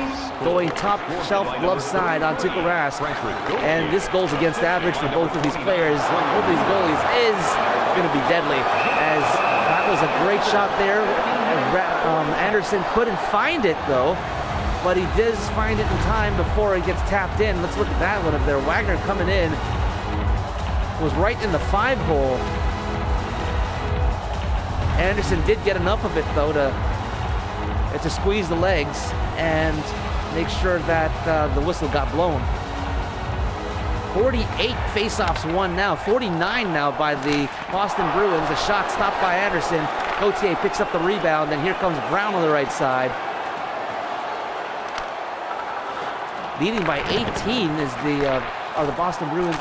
going top shelf glove side on Tuukka Rask. And this goal's against average for both of these players, both of these goalies, is going to be deadly, as that was a great shot there. Anderson couldn't find it though, but he does find it in time before it gets tapped in. Let's look at that one up there. Wagner coming in, was right in the 5-hole. Anderson did get enough of it though to squeeze the legs and make sure that the whistle got blown. 48 face-offs won now, 49 now by the Boston Bruins. A shot stopped by Anderson. Gauthier picks up the rebound, and here comes Brown on the right side. Leading by 18 is are the Boston Bruins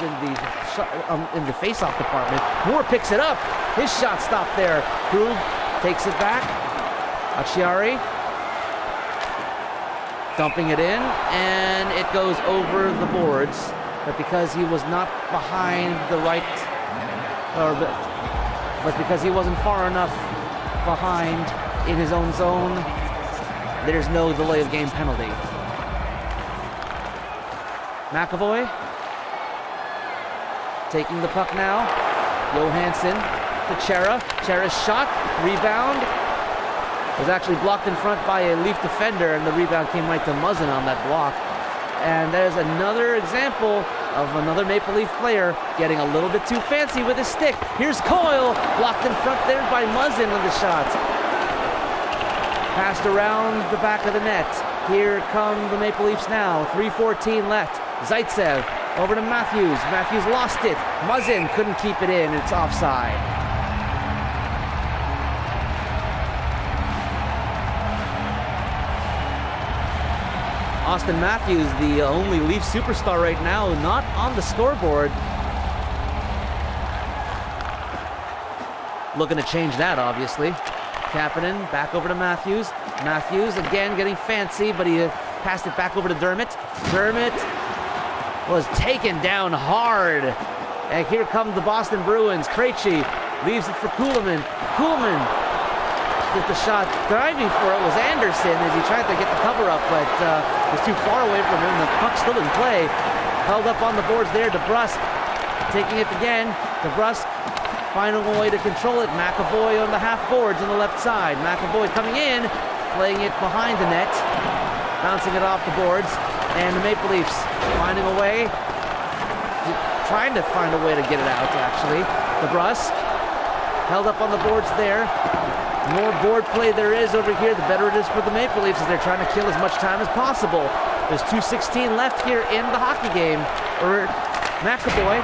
in the face-off department. Moore picks it up. His shot stopped there. Krug takes it back. Acciari dumping it in, and it goes over the boards. But because he was not behind the right, but because he wasn't far enough behind in his own zone, there's no delay of game penalty. McAvoy taking the puck now. Johansson to Chara. Chara's shot, rebound, was actually blocked in front by a Leaf defender, and the rebound came right to Muzzin on that block. And there's another example of another Maple Leaf player getting a little bit too fancy with his stick. Here's Coyle, blocked in front there by Muzzin on the shot. Passed around the back of the net. Here come the Maple Leafs now. 3:14 left. Zaitsev over to Matthews. Matthews lost it. Muzzin couldn't keep it in. It's offside. Austin Matthews, the only Leaf superstar right now, not on the scoreboard. Looking to change that, obviously. Kapanen back over to Matthews. Matthews again getting fancy, but he passed it back over to Dermott. Dermott was taken down hard. And here come the Boston Bruins. Krejci leaves it for Kuhlman. Kuhlman with the shot. Driving for it was Anderson as he tried to get the cover up, but was too far away from him. The puck still in play. Held up on the boards there. DeBrusk taking it again. DeBrusk finding a way to control it. McAvoy on the half boards on the left side. McAvoy coming in, playing it behind the net, bouncing it off the boards, and the Maple Leafs finding a way, trying to find a way to get it out, actually. DeBrusk held up on the boards there. The more board play there is over here, the better it is for the Maple Leafs as they're trying to kill as much time as possible. There's 2:16 left here in the hockey game. McAvoy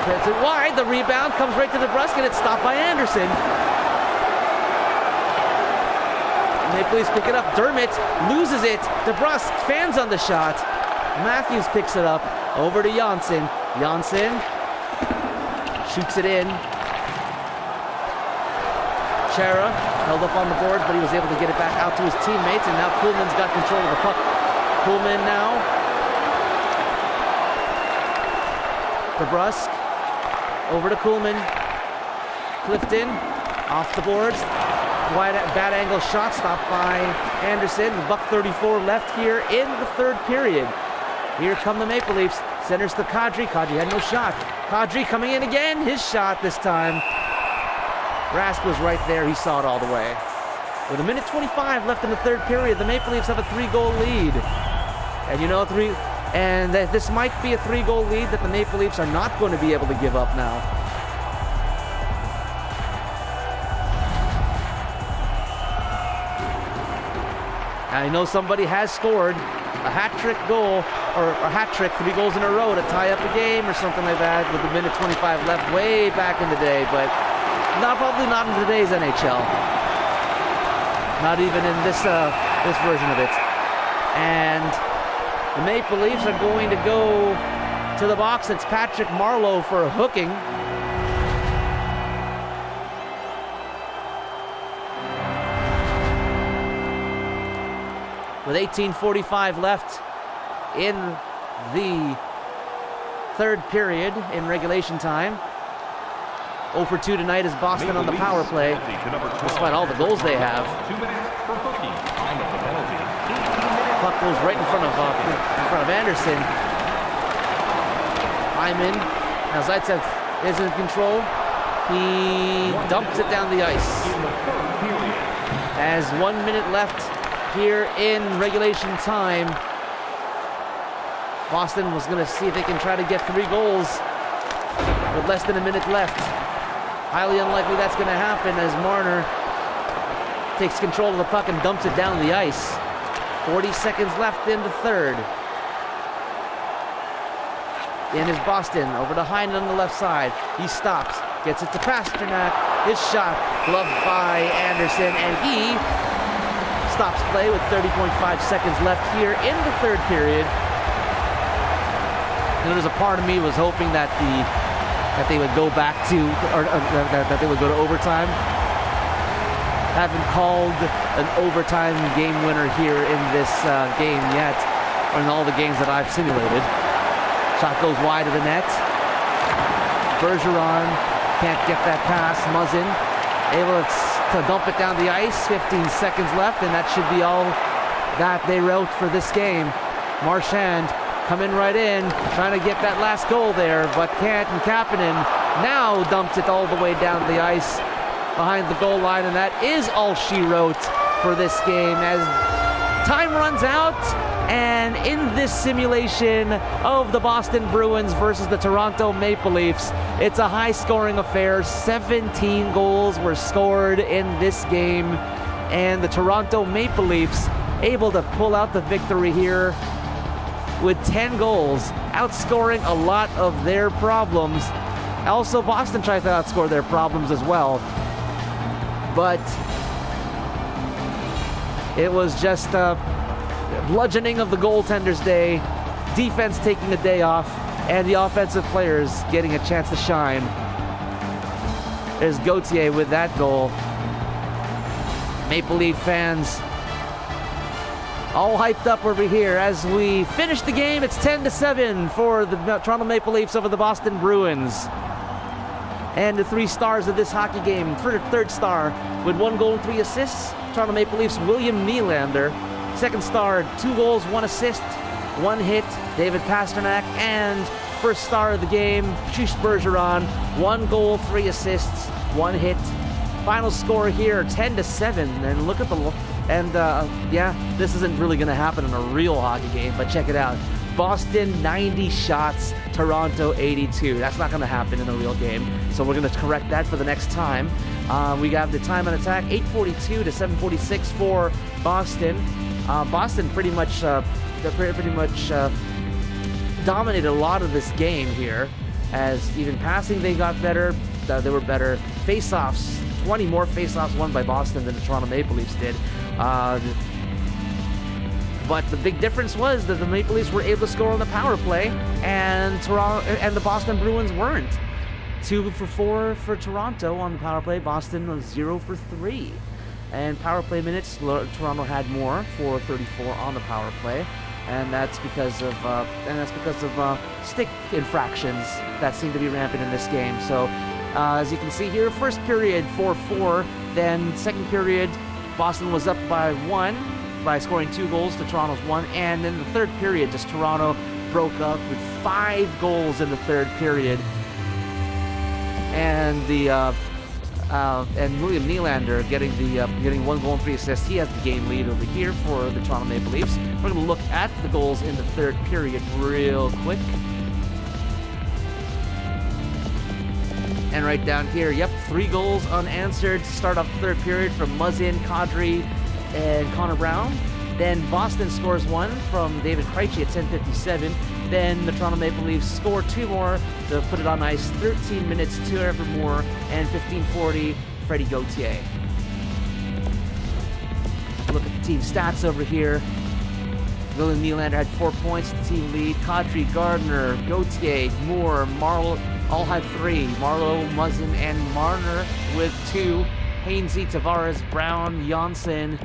gets it wide. The rebound comes right to DeBrusk, and it's stopped by Anderson. Maple Leafs pick it up. Dermott loses it. DeBrusk fans on the shot. Matthews picks it up. Over to Janssen. Janssen shoots it in. Chara held up on the boards, but he was able to get it back out to his teammates, and now Kuhlman's got control of the puck. Kuhlman now. DeBrusk over to Kuhlman. Clifton off the boards. Wide bad angle shot stopped by Anderson. $1:34 left here in the third period. Here come the Maple Leafs. Centers to Kadri. Kadri had no shot. Kadri coming in again. His shot this time. Rask was right there. He saw it all the way. With 1:25 left in the third period, the Maple Leafs have a 3-goal lead. And you know, this might be a 3-goal lead that the Maple Leafs are not going to be able to give up now. I know somebody has scored a hat-trick goal, or a hat-trick, 3 goals in a row to tie up a game or something like that with a minute 25 left way back in the day, but probably not in today's NHL. Not even in this version of it. And the Maple Leafs are going to go to the box. It's Patrick Marleau for a hooking. With 18:45 left in the third period in regulation time. 0 for 2 tonight is Boston on the power play, despite all the goals they have. Puck goes right in front of Anderson. Hyman, now Zaitsev is in control. He dumps it down the ice. As 1 minute left here in regulation time. Boston was going to see if they can try to get 3 goals with less than a minute left. Highly unlikely that's going to happen as Marner takes control of the puck and dumps it down the ice. 40 seconds left in the third. In is Boston, over to Heinen on the left side. He stops, gets it to Pasternak. His shot gloved by Anderson, and he stops play with 30.5 seconds left here in the third period. And there's a part of me was hoping that they would go back to, or that they would go to overtime. Haven't called an overtime game winner here in this game yet, or in all the games that I've simulated. Shot goes wide of the net. Bergeron can't get that pass. Muzzin able to dump it down the ice. 15 seconds left, and that should be all that they wrote for this game. Marchand coming right in, trying to get that last goal there, but can't. And Kapanen now dumps it all the way down the ice behind the goal line, and that is all she wrote for this game as time runs out. And in this simulation of the Boston Bruins versus the Toronto Maple Leafs, it's a high-scoring affair. 17 goals were scored in this game, and the Toronto Maple Leafs able to pull out the victory here with 10 goals, outscoring a lot of their problems. Also, Boston tries to outscore their problems as well, but it was just bludgeoning of the goaltender's day, defense taking a day off, and the offensive players getting a chance to shine. There's Gauthier with that goal. Maple Leaf fans all hyped up over here as we finish the game. It's 10-7 for the Toronto Maple Leafs over the Boston Bruins. And the 3 stars of this hockey game, for the third star with 1 goal and 3 assists, Toronto Maple Leafs William Nylander. Second star, 2 goals, 1 assist, 1 hit, David Pasternak. And first star of the game, Patrice Bergeron, 1 goal, 3 assists, 1 hit. Final score here, 10-7. And look at the, yeah, this isn't really going to happen in a real hockey game, but check it out. Boston 90 shots, Toronto 82. That's not going to happen in a real game, so we're going to correct that for the next time. We got the time on attack, 8:42 to 7:46 for Boston. Boston pretty much dominated a lot of this game here, as even passing they got better, they were better. Face-offs, 20 more face-offs won by Boston than the Toronto Maple Leafs did. But the big difference was that the Maple Leafs were able to score on the power play, and the Boston Bruins weren't. 2 for 4 for Toronto on the power play. Boston was 0 for 3. And power play minutes, Toronto had more, 434 on the power play, and that's because of stick infractions that seem to be rampant in this game. So, as you can see here, first period 4-4, then second period Boston was up by 1 by scoring 2 goals to Toronto's 1, and in the third period, just Toronto broke up with 5 goals in the third period, and and William Nylander getting 1 goal and 3 assists. He has the game lead over here for the Toronto Maple Leafs. We're going to look at the goals in the third period real quick. And right down here, yep, 3 goals unanswered to start off the third period from Muzzin, Kadri, and Connor Brown. Then Boston scores one from David Krejci at 10:57. Then the Toronto Maple Leafs score two more to put it on ice. 13 minutes to Evermore and 15:40 Freddie Gauthier. Look at the team stats over here. William Nylander had 4 points, the team lead. Kadri, Gardner, Gauthier, Moore, Marlowe all had 3. Marlowe, Muzzin, and Marner with 2. Hainsey, Tavares, Brown, Janssen,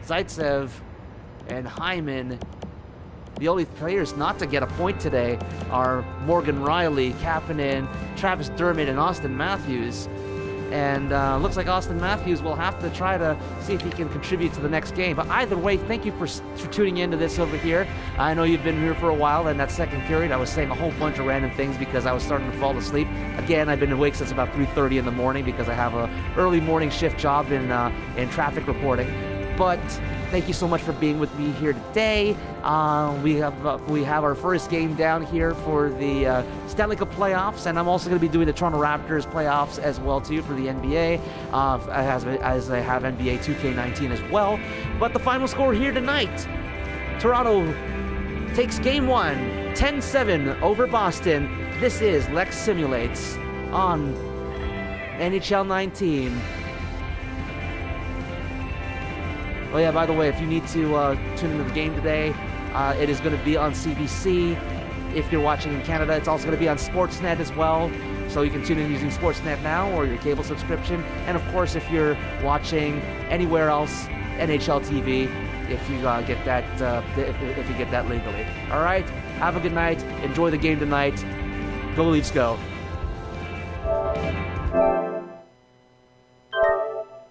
Zaitsev, and Hyman. The only players not to get a point today are Morgan Riley, Kapanen, Travis Dermott, and Austin Matthews. And looks like Austin Matthews will have to try to see if he can contribute to the next game. But either way, thank you for tuning into this over here. I know you've been here for a while. In that second period, I was saying a whole bunch of random things because I was starting to fall asleep. Again, I've been awake since about 3:30 in the morning because I have a early morning shift job in traffic reporting. But thank you so much for being with me here today. We have our first game down here for the Stanley Cup Playoffs, and I'm also going to be doing the Toronto Raptors playoffs as well too for the NBA, as I have NBA 2K19 as well. But the final score here tonight: Toronto takes Game 1, 10-7 over Boston. This is Lex Simulates on NHL 19. Oh yeah, by the way, if you need to tune into the game today, it is going to be on CBC. If you're watching in Canada, it's also going to be on Sportsnet as well. So you can tune in using Sportsnet now or your cable subscription. And of course, if you're watching anywhere else, NHL TV, if you get that legally. All right, have a good night. Enjoy the game tonight. Go Leafs, go.